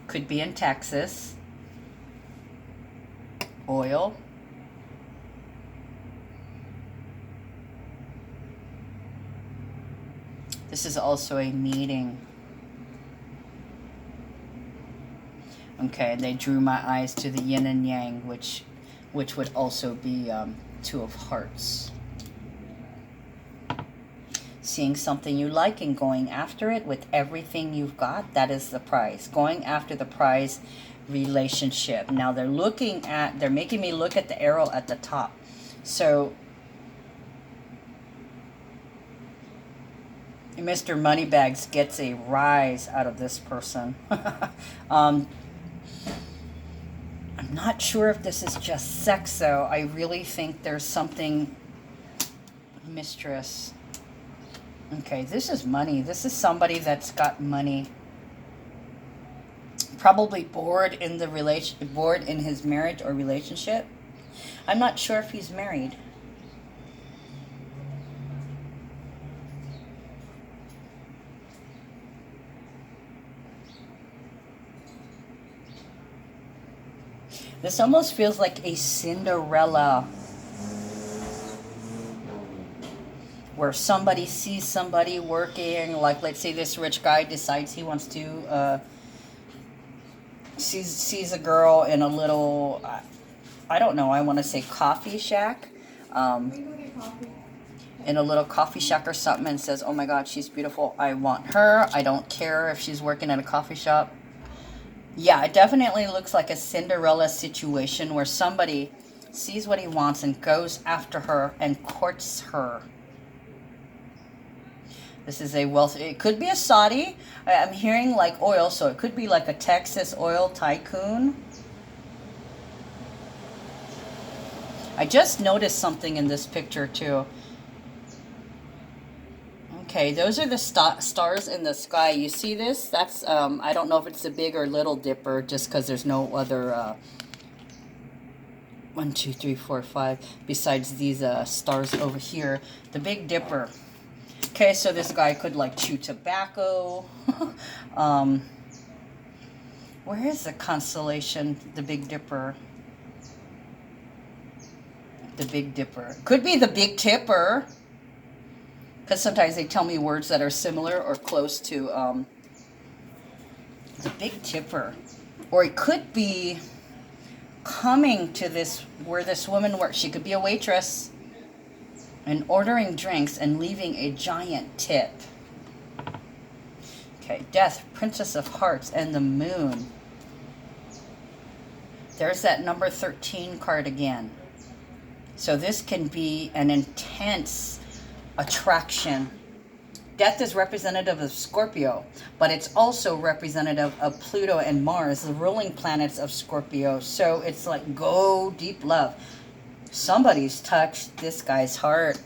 Could be in Texas. Oil. This is also a meeting. Okay, they drew my eyes to the yin and yang, which would also be 2 of hearts. Seeing something you like and going after it with everything you've got, that is the prize. Going after the prize relationship. Now they're making me look at the arrow at the top. So Mr. Moneybags gets a rise out of this person. I'm not sure if this is just sex though. I really think there's something mistress. Okay, this is money. This is somebody that's got money. Probably bored in his marriage or relationship. I'm not sure if he's married. This almost feels like a Cinderella, where somebody sees somebody working, like let's say this rich guy decides he wants to, sees a girl in a little, I don't know, I want to say coffee shack, in a little coffee shack or something, and says, oh my God, she's beautiful, I want her, I don't care if she's working at a coffee shop. Yeah, it definitely looks like a Cinderella situation where somebody sees what he wants and goes after her and courts her. This is a wealthy, it could be a Saudi. I'm hearing like oil, so it could be like a Texas oil tycoon. I just noticed something in this picture too. Okay, those are the stars in the sky. You see this? That's, I don't know if it's the Big or Little Dipper, just because there's no other, 1, 2, 3, 4, 5, besides these stars over here. The Big Dipper. Okay, so this guy could like chew tobacco. Where is the constellation, the Big Dipper? The Big Dipper. Could be the Big Tipper. Because sometimes they tell me words that are similar or close to the Big Tipper. Or it could be coming to this, where this woman works. She could be a waitress and ordering drinks and leaving a giant tip. Okay, Death, Princess of Hearts, and the Moon. There's that number 13 card again. So this can be an intense attraction. Death is representative of Scorpio, but it's also representative of Pluto and Mars, the ruling planets of Scorpio. So it's like, go deep love. Somebody's touched this guy's heart.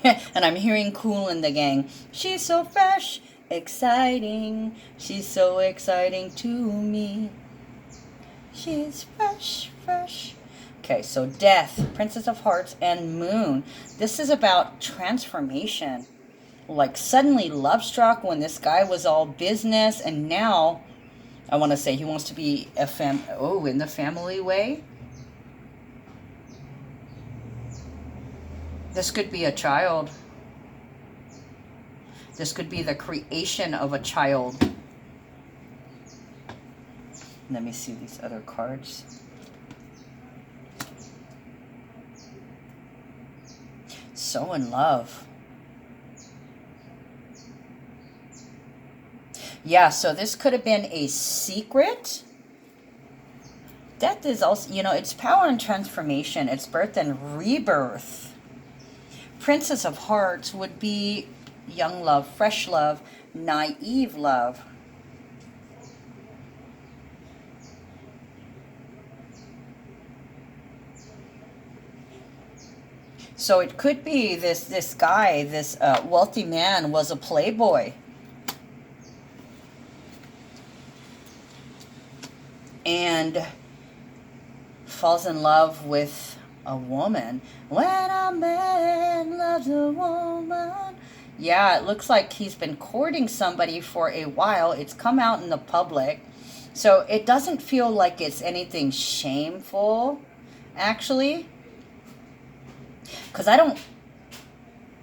And I'm hearing Cool in the Gang. She's so fresh, exciting. She's so exciting to me. She's fresh, fresh. Okay, so Death, Princess of Hearts, and Moon. This is about transformation. Like suddenly love struck when this guy was all business, and now I want to say he wants to be a in the family way. This could be a child. This could be the creation of a child. Let me see these other cards. So in love. Yeah, so this could have been a secret. Death is also, it's power and transformation. It's birth and rebirth. Princess of Hearts would be young love, fresh love, naive love. So it could be this guy, this wealthy man was a playboy. And falls in love with a woman. When a man loves a woman. Yeah, it looks like he's been courting somebody for a while. It's come out in the public. So it doesn't feel like it's anything shameful, actually. Because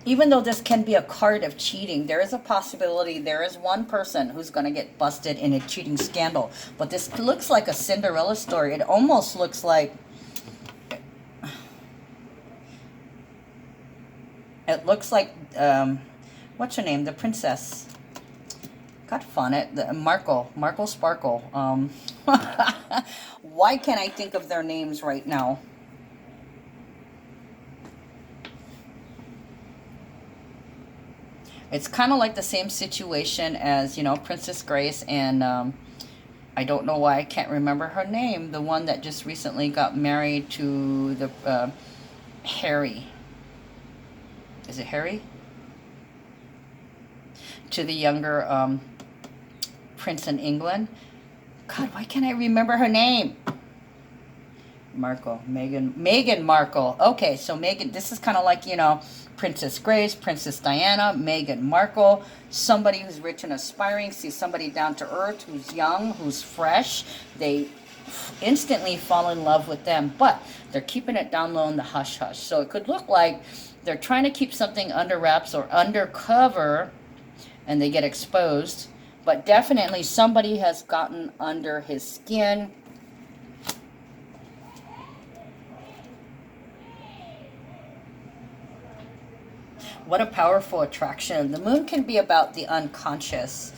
even though this can be a card of cheating, there is a possibility there is one person who's going to get busted in a cheating scandal. But this looks like a Cinderella story. It almost looks like, what's her name? The princess. God fun it. Markle Sparkle. Why can't I think of their names right now? It's kind of like the same situation as, Princess Grace and I don't know why I can't remember her name. The one that just recently got married to the Harry. Is it Harry? To the younger prince in England. God, why can't I remember her name? Meghan Markle. Okay, so Meghan, this is kind of like, Princess Grace, Princess Diana, Meghan Markle, somebody who's rich and aspiring, sees somebody down to earth, who's young, who's fresh. They instantly fall in love with them, but they're keeping it down low in the hush-hush. So it could look like they're trying to keep something under wraps or undercover, and they get exposed. But definitely somebody has gotten under his skin. What a powerful attraction. The moon can be about the unconscious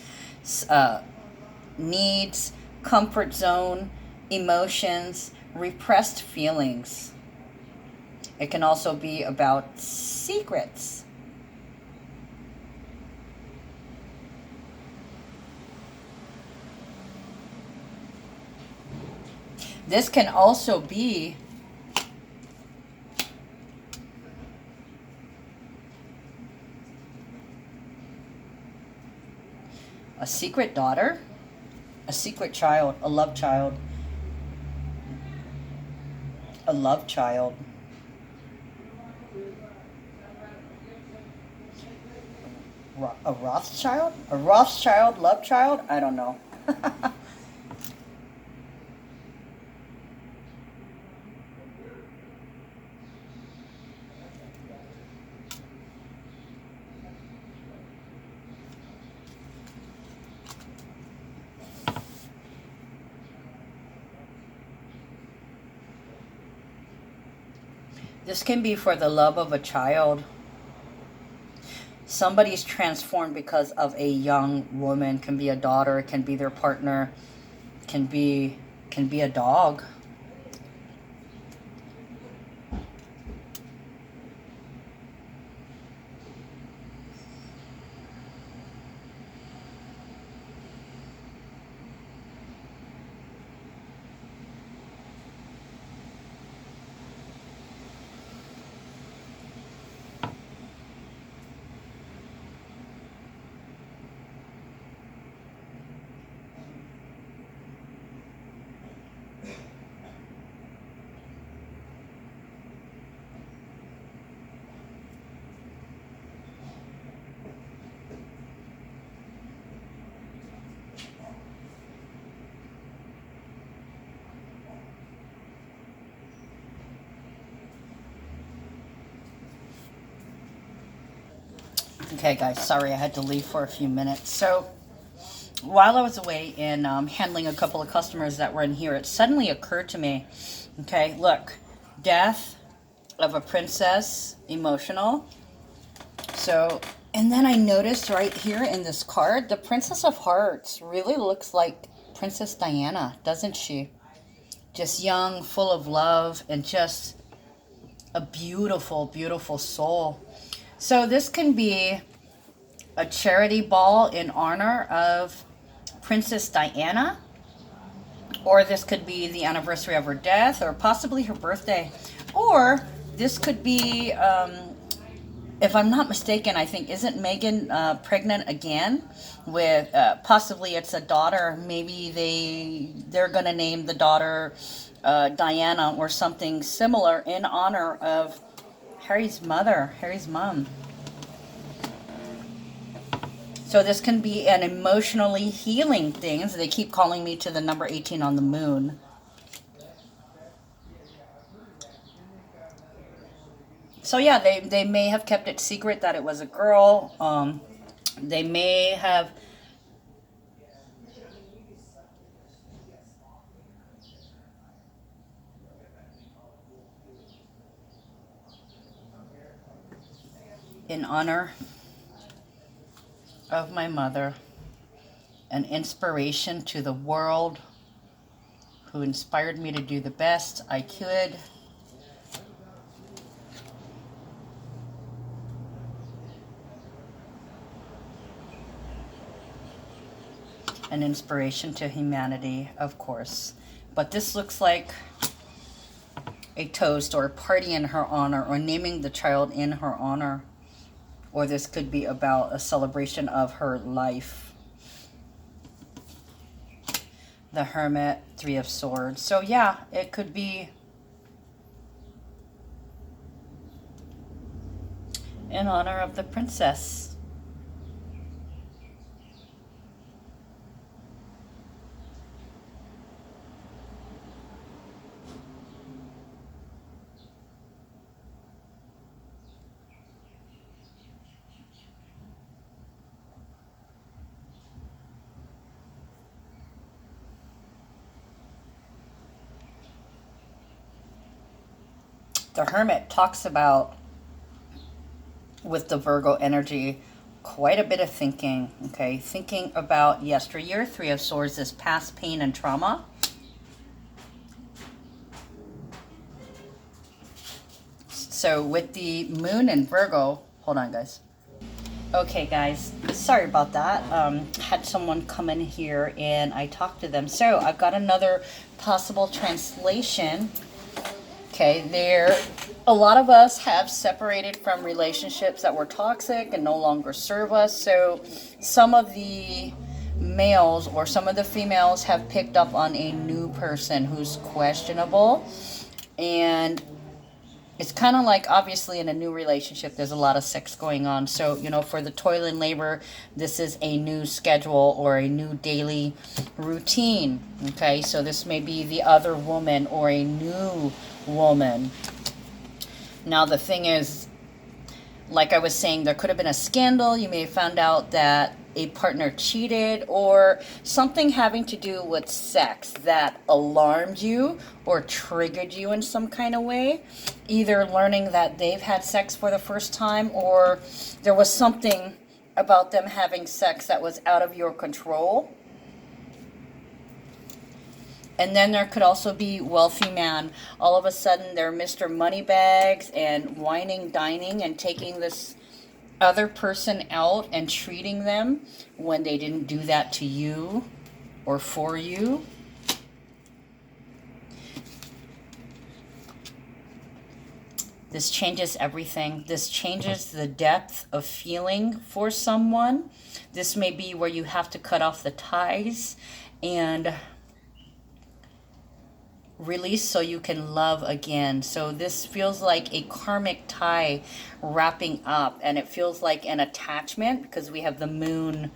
needs, comfort zone, emotions, repressed feelings. It can also be about secrets. This can also be a secret daughter, a secret child, a love child, a love child. A Rothschild? A Rothschild love child? I don't know. This can be for the love of a child. Somebody's transformed because of a young woman. Can be a daughter, it can be their partner, can be a dog. Okay, guys, sorry I had to leave for a few minutes. So, while I was away and handling a couple of customers that were in here, it suddenly occurred to me, okay, look, death of a princess, emotional. So, and then I noticed right here in this card, the Princess of Hearts really looks like Princess Diana, doesn't she? Just young, full of love, and just a beautiful, beautiful soul. So this can be a charity ball in honor of Princess Diana, or this could be the anniversary of her death, or possibly her birthday, or this could be, if I'm not mistaken, I think, isn't Megan pregnant again with, possibly it's a daughter, maybe they're going to name the daughter Diana or something similar in honor of Harry's mother, Harry's mom. So this can be an emotionally healing thing. So they keep calling me to the number 18 on the moon. So yeah, they may have kept it secret that it was a girl. They may have... in honor of my mother, an inspiration to the world, who inspired me to do the best I could. An inspiration to humanity, of course. But this looks like a toast or a party in her honor, or naming the child in her honor. Or this could be about a celebration of her life. The Hermit, Three of Swords. So yeah, it could be in honor of the princess. The Hermit talks about, with the Virgo energy, quite a bit of thinking, okay? Thinking about yesteryear. Three of Swords is past pain and trauma. So with the moon in Virgo, hold on, guys. Okay, guys, sorry about that. Had someone come in here and I talked to them. So I've got another possible translation. Okay, a lot of us have separated from relationships that were toxic and no longer serve us. So some of the males or some of the females have picked up on a new person who's questionable. And it's kind of like, obviously, in a new relationship, there's a lot of sex going on. So, you know, for the toil and labor, this is a new schedule or a new daily routine. Okay, so this may be the other woman or a new woman. Now, the thing is, like I was saying, there could have been a scandal. You may have found out that a partner cheated, or something having to do with sex that alarmed you or triggered you in some kind of way. Either learning that they've had sex for the first time, or there was something about them having sex that was out of your control. And then there could also be wealthy man. All of a sudden they're Mr. Moneybags and whining, dining, and taking this other person out and treating them when they didn't do that to you or for you. This changes everything. This changes the depth of feeling for someone. This may be where you have to cut off the ties and release so you can love again. So this feels like a karmic tie wrapping up, and it feels like an attachment because we have the moon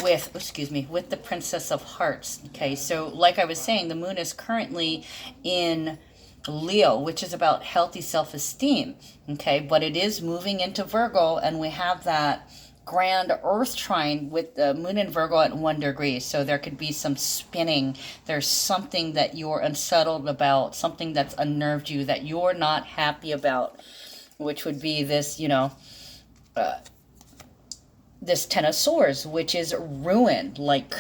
with the Princess of Hearts. Okay, so like I was saying, the moon is currently in Leo, which is about healthy self-esteem. Okay, but it is moving into Virgo, and we have that grand earth trine with the moon in Virgo at 1 degree. So there could be some spinning. There's something that you're unsettled about, something that's unnerved you, that you're not happy about, which would be this, this Ten of Swords, which is ruin. Like,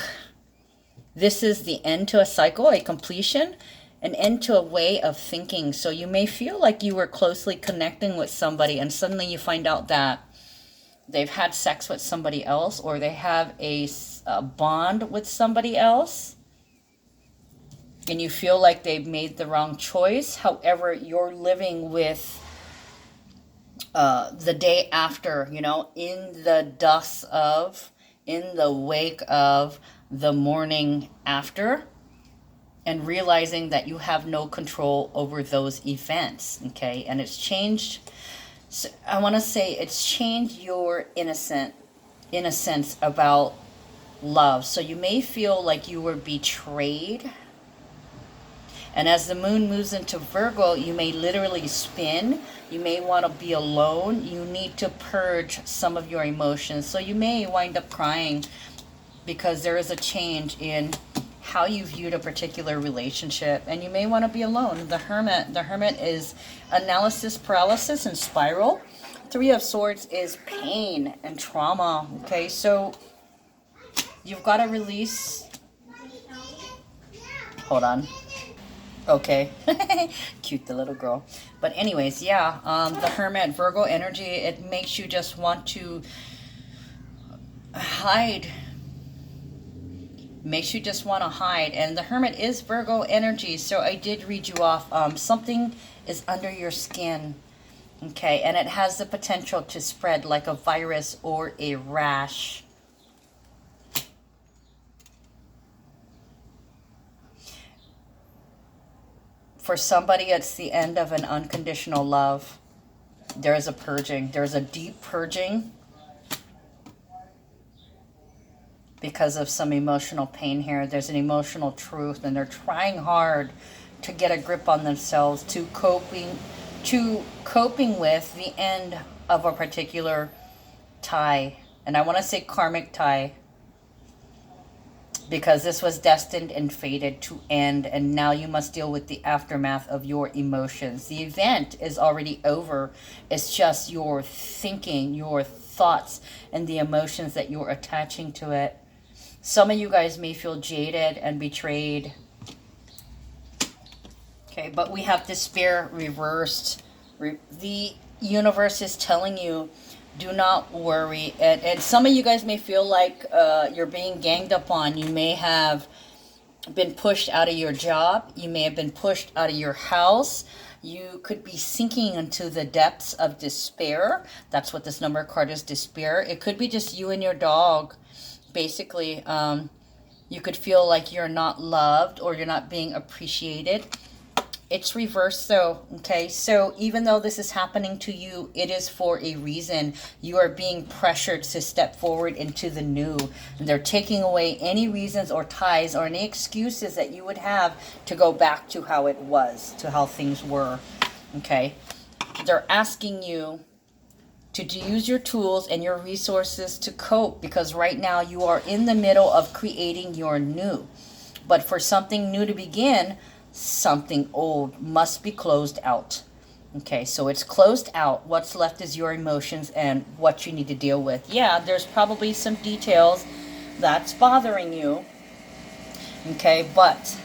this is the end to a cycle, a completion, an end to a way of thinking. So you may feel like you were closely connecting with somebody, and suddenly you find out that they've had sex with somebody else, or they have a bond with somebody else, and you feel like they've made the wrong choice. However, you're living with the day after, in the dust of, in the wake of, the morning after, and realizing that you have no control over those events. Okay, and it's changed. So I want to say it's changed your innocence about love. So you may feel like you were betrayed. And as the moon moves into Virgo, you may literally spin. You may want to be alone. You need to purge some of your emotions. So you may wind up crying because there is a change in how you viewed a particular relationship, and you may want to be alone. The Hermit is analysis paralysis and spiral. Three of Swords is pain and trauma. Okay, so you've got to release. Hold on. Okay. Cute, the little girl. But anyways, yeah, the Hermit, Virgo energy, it makes you just want to hide. Makes you just want to hide. And the Hermit is Virgo energy, so I did read you off. Something is under your skin, okay, and it has the potential to spread like a virus or a rash. For somebody, it's the end of an unconditional love. There is a purging. There's a deep purging because of some emotional pain here. There's an emotional truth, and they're trying hard to get a grip on themselves, to coping with the end of a particular tie. And I want to say karmic tie, because this was destined and fated to end, and now you must deal with the aftermath of your emotions. The event is already over. It's just your thinking, your thoughts, and the emotions that you're attaching to it. Some of you guys may feel jaded and betrayed. Okay, but we have despair reversed. The universe is telling you, do not worry. And some of you guys may feel like you're being ganged up on. You may have been pushed out of your job. You may have been pushed out of your house. You could be sinking into the depths of despair. That's what this number card is, despair. It could be just you and your dog. Basically, you could feel like you're not loved or you're not being appreciated. It's reversed though, okay? So even though this is happening to you, it is for a reason. You are being pressured to step forward into the new. And they're taking away any reasons or ties or any excuses that you would have to go back to how it was, to how things were, okay? They're asking you to use your tools and your resources to cope, because right now you are in the middle of creating your new. But for something new to begin, something old must be closed out. Okay, so it's closed out. What's left is your emotions and what you need to deal with. Yeah, there's probably some details that's bothering you. Okay, but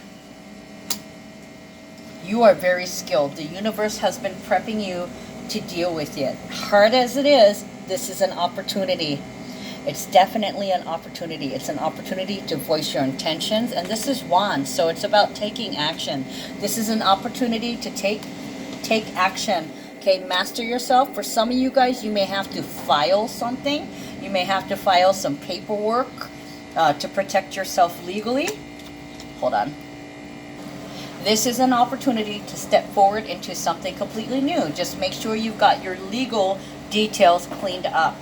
you are very skilled. The universe has been prepping you to deal with it. Hard as it is, this is an opportunity. It's definitely an opportunity. It's an opportunity to voice your intentions. And this is Wands, so it's about taking action. This is an opportunity to take action. Okay, master yourself. For some of you guys, you may have to file something. You may have to file some paperwork to protect yourself legally. Hold on. This is an opportunity to step forward into something completely new. Just make sure you've got your legal details cleaned up.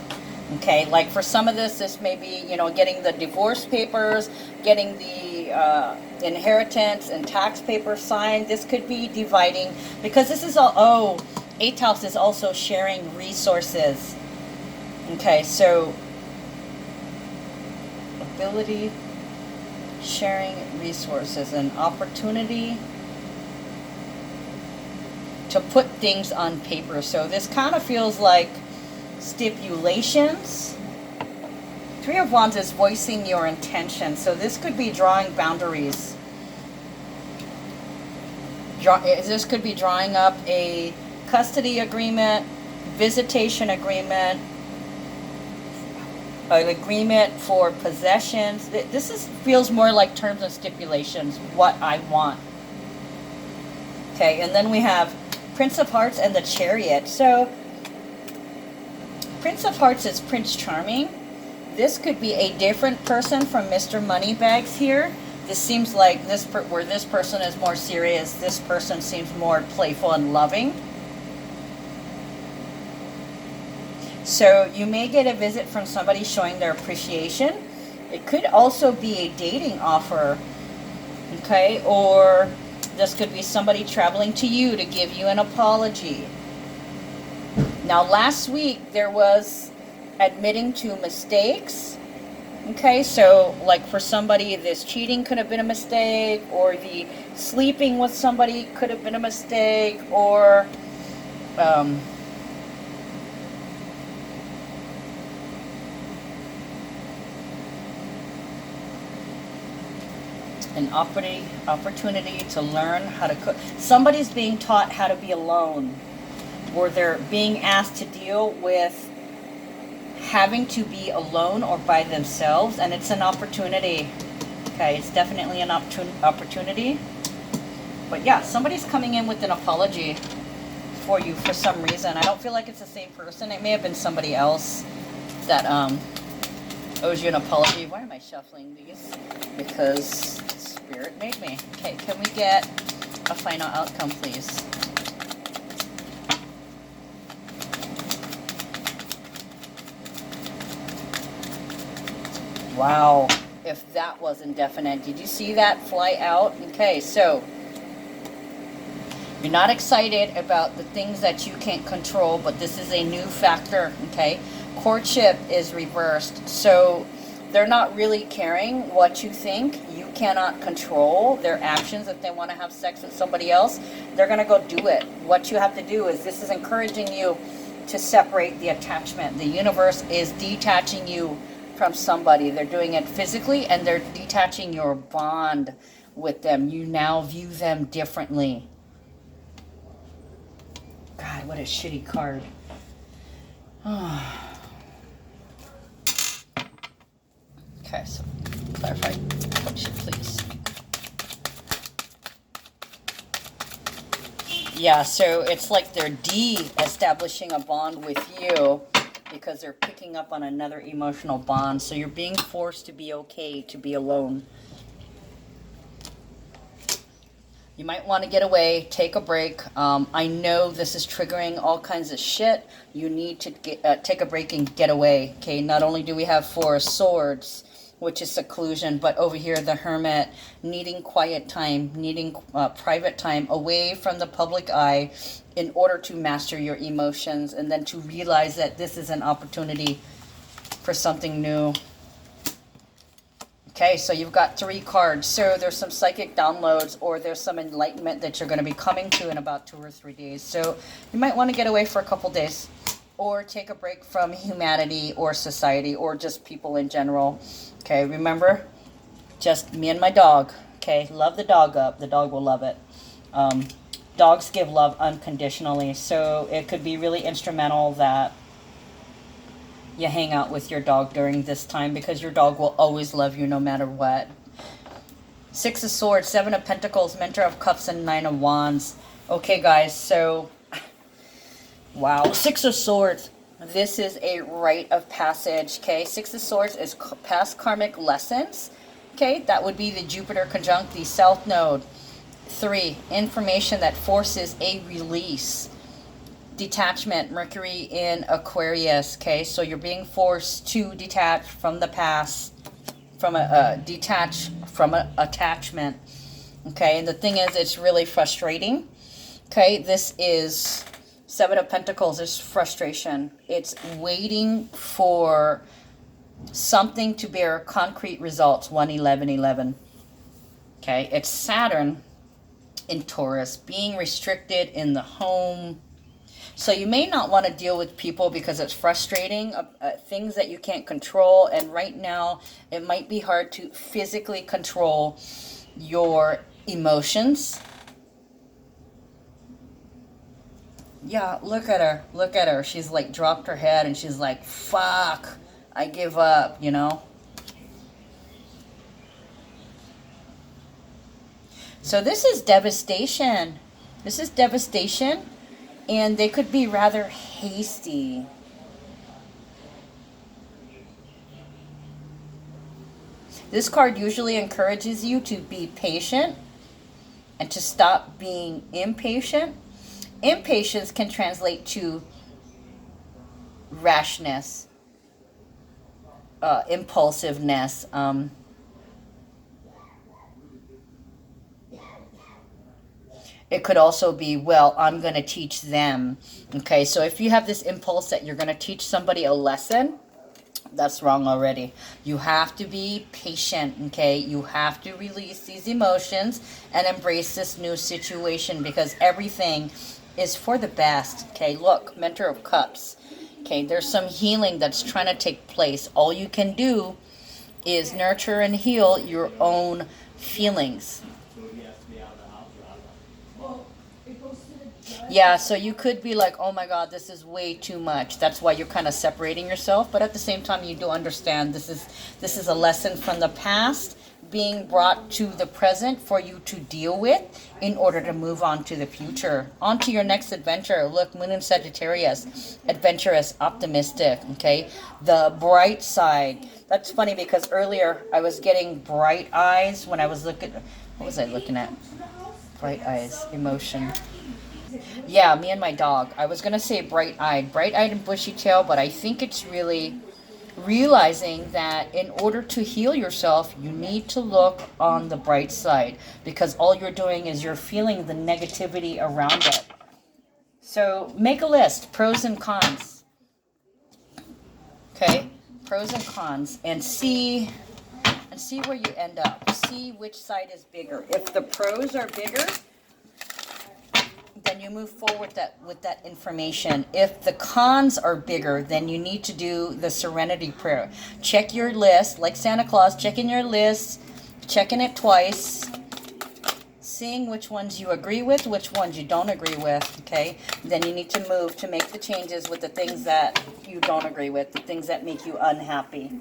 Okay, like for some of this may be, you know, getting the divorce papers, getting the inheritance and tax papers signed. This could be dividing, because this is all, 8th house is also sharing resources. Okay, so ability, sharing resources, an opportunity to put things on paper. So this kind of feels like stipulations. 3 of Wands is voicing your intention. So this could be drawing boundaries. This could be drawing up a custody agreement, visitation agreement, an agreement for possessions. This feels more like terms and stipulations, what I want. Okay, and then we have Prince of Hearts and the Chariot. So Prince of Hearts is Prince Charming. This could be a different person from Mr. Moneybags here. This seems like where this person is more serious, this person seems more playful and loving. So you may get a visit from somebody showing their appreciation. It could also be a dating offer, okay? Or this could be somebody traveling to you to give you an apology. Now, last week there was admitting to mistakes. Okay, so like for somebody, this cheating could have been a mistake, or the sleeping with somebody could have been a mistake, or an opportunity to learn how to cook. Somebody's being taught how to be alone, or they're being asked to deal with having to be alone or by themselves, and it's an opportunity. Okay, it's definitely an opportunity. But yeah, somebody's coming in with an apology for you for some reason. I don't feel like it's the same person. It may have been somebody else that owes you an apology. Why am I shuffling these? Because Spirit made me. Okay, can we get a final outcome, please? Wow, if that wasn't definite. Did you see that fly out? Okay, so you're not excited about the things that you can't control, but this is a new factor, okay? Courtship is reversed, so they're not really caring what you think. You cannot control their actions. If they want to have sex with somebody else, they're going to go do it. What you have to do is, this is encouraging you to separate the attachment. The universe is detaching you from somebody. They're doing it physically, and they're detaching your bond with them. You now view them differently. God, what a shitty card. Okay, so clarify courtship, please. Yeah, so it's like they're de-establishing a bond with you because they're picking up on another emotional bond. So you're being forced to be okay to be alone. You might want to get away, take a break. I know this is triggering all kinds of shit. You need to take a break and get away. Okay, not only do we have 4 of Swords, which is seclusion. But over here, the Hermit, needing quiet time, needing private time away from the public eye in order to master your emotions, and then to realize that this is an opportunity for something new. Okay, so you've got 3 cards. So there's some psychic downloads, or there's some enlightenment that you're going to be coming to in about 2 or 3 days. So you might want to get away for a couple days, or take a break from humanity or society or just people in general. Okay, remember, just me and my dog. Okay, love the dog up. The dog will love it. Dogs give love unconditionally. So it could be really instrumental that you hang out with your dog during this time, because your dog will always love you no matter what. 6 of Swords, 7 of Pentacles, Mentor of Cups, and 9 of Wands. Okay, guys, so, wow. 6 of Swords. This is a rite of passage, okay? 6 of Swords is past karmic lessons, okay? That would be the Jupiter conjunct the South Node. 3, information that forces a release. Detachment, Mercury in Aquarius, okay? So you're being forced to detach from the past, from detach from an attachment, okay? And the thing is, it's really frustrating, okay? This is 7 of Pentacles, is frustration. It's waiting for something to bear concrete results, 1-11-11, okay? It's Saturn in Taurus, being restricted in the home. So you may not want to deal with people because it's frustrating, things that you can't control. And right now, it might be hard to physically control your emotions. Yeah, look at her. Look at her. She's like dropped her head and she's like, fuck, I give up, you know. So this is devastation. This is devastation. And they could be rather hasty. This card usually encourages you to be patient and to stop being impatient. Impatience can translate to rashness, impulsiveness, it could also be, well, I'm going to teach them. Okay, so if you have this impulse that you're going to teach somebody a lesson, that's wrong already. You have to be patient, okay? You have to release these emotions and embrace this new situation, because everything is for the best, okay? Look, Mentor of Cups. Okay, there's some healing that's trying to take place. All you can do is nurture and heal your own feelings. Yeah, so you could be like, oh my God, this is way too much. That's why you're kind of separating yourself. But at the same time, you do understand this is a lesson from the past being brought to the present for you to deal with in order to move on to the future. On to your next adventure. Look, Moon in Sagittarius, adventurous, optimistic, okay? The bright side. That's funny because earlier I was getting bright eyes when I was looking, what was I looking at? Bright eyes, emotion. Yeah, me and my dog. I was going to say bright-eyed and bushy-tail, but I think it's really realizing that in order to heal yourself, you need to look on the bright side, because all you're doing is you're feeling the negativity around it. So make a list, pros and cons. Okay, pros and cons, and see where you end up. See which side is bigger. If the pros are bigger, then you move forward with that information. If the cons are bigger, then you need to do the Serenity Prayer. Check your list, like Santa Claus, checking your list, checking it twice, seeing which ones you agree with, which ones you don't agree with, okay? Then you need to move to make the changes with the things that you don't agree with, the things that make you unhappy.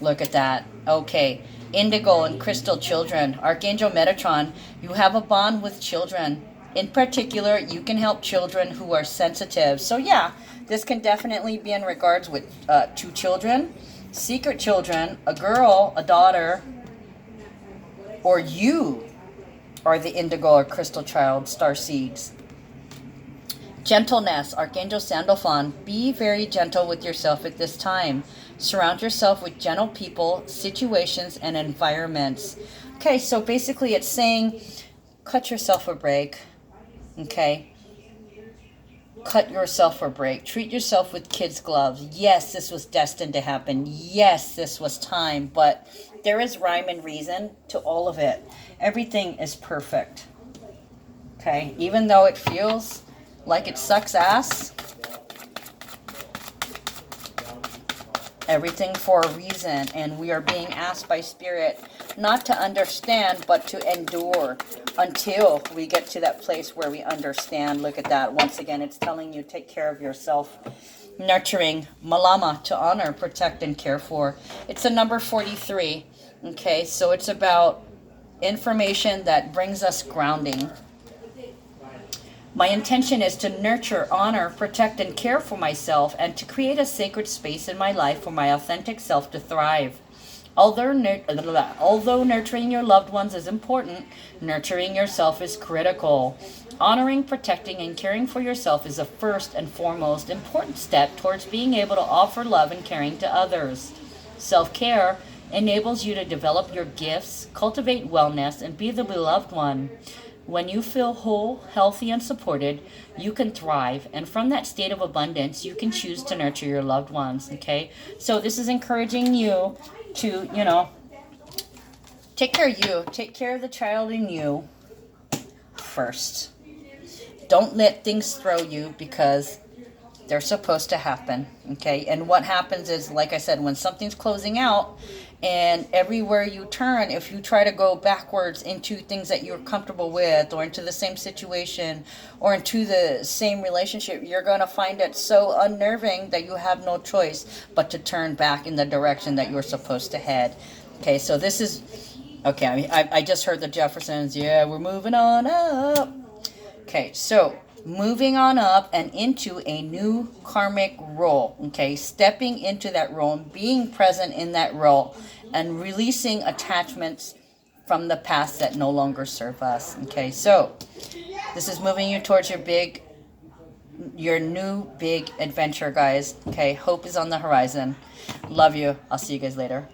Look at that. Okay. Indigo and crystal children. Archangel Metatron, you have a bond with children. In particular, you can help children who are sensitive. So yeah, this can definitely be in regards with to children, secret children, a girl, a daughter, or you are the indigo or crystal child, star seeds. Gentleness, Archangel Sandalphon. Be very gentle with yourself at this time. Surround yourself with gentle people, situations, and environments. Okay, so basically it's saying cut yourself a break. Okay? Cut yourself a break. Treat yourself with kids' gloves. Yes, this was destined to happen. Yes, this was time. But there is rhyme and reason to all of it. Everything is perfect. Okay? Even though it feels like it sucks ass, everything for a reason. And we are being asked by Spirit not to understand, but to endure until we get to that place where we understand. Look at that. Once again, it's telling you, take care of yourself. Nurturing, Malama, to honor, protect, and care for. It's a number 43. Okay, so it's about information that brings us grounding. My intention is to nurture, honor, protect, and care for myself, and to create a sacred space in my life for my authentic self to thrive. Although nurturing your loved ones is important, nurturing yourself is critical. Honoring, protecting, and caring for yourself is the first and foremost important step towards being able to offer love and caring to others. Self-care enables you to develop your gifts, cultivate wellness, and be the beloved one. When you feel whole, healthy, and supported, you can thrive. And from that state of abundance, you can choose to nurture your loved ones, okay? So this is encouraging you to, take care of you. Take care of the child in you first. Don't let things throw you because they're supposed to happen, okay? And what happens is, like I said, when something's closing out, and everywhere you turn, if you try to go backwards into things that you're comfortable with, or into the same situation, or into the same relationship, you're going to find it so unnerving that you have no choice but to turn back in the direction that you're supposed to head. Okay, so this is, okay, I just heard the Jeffersons, yeah, we're moving on up. Okay, so moving on up and into a new karmic role, okay? Stepping into that role and being present in that role and releasing attachments from the past that no longer serve us, okay? So this is moving you towards your new big adventure, guys, okay? Hope is on the horizon. Love you. I'll see you guys later.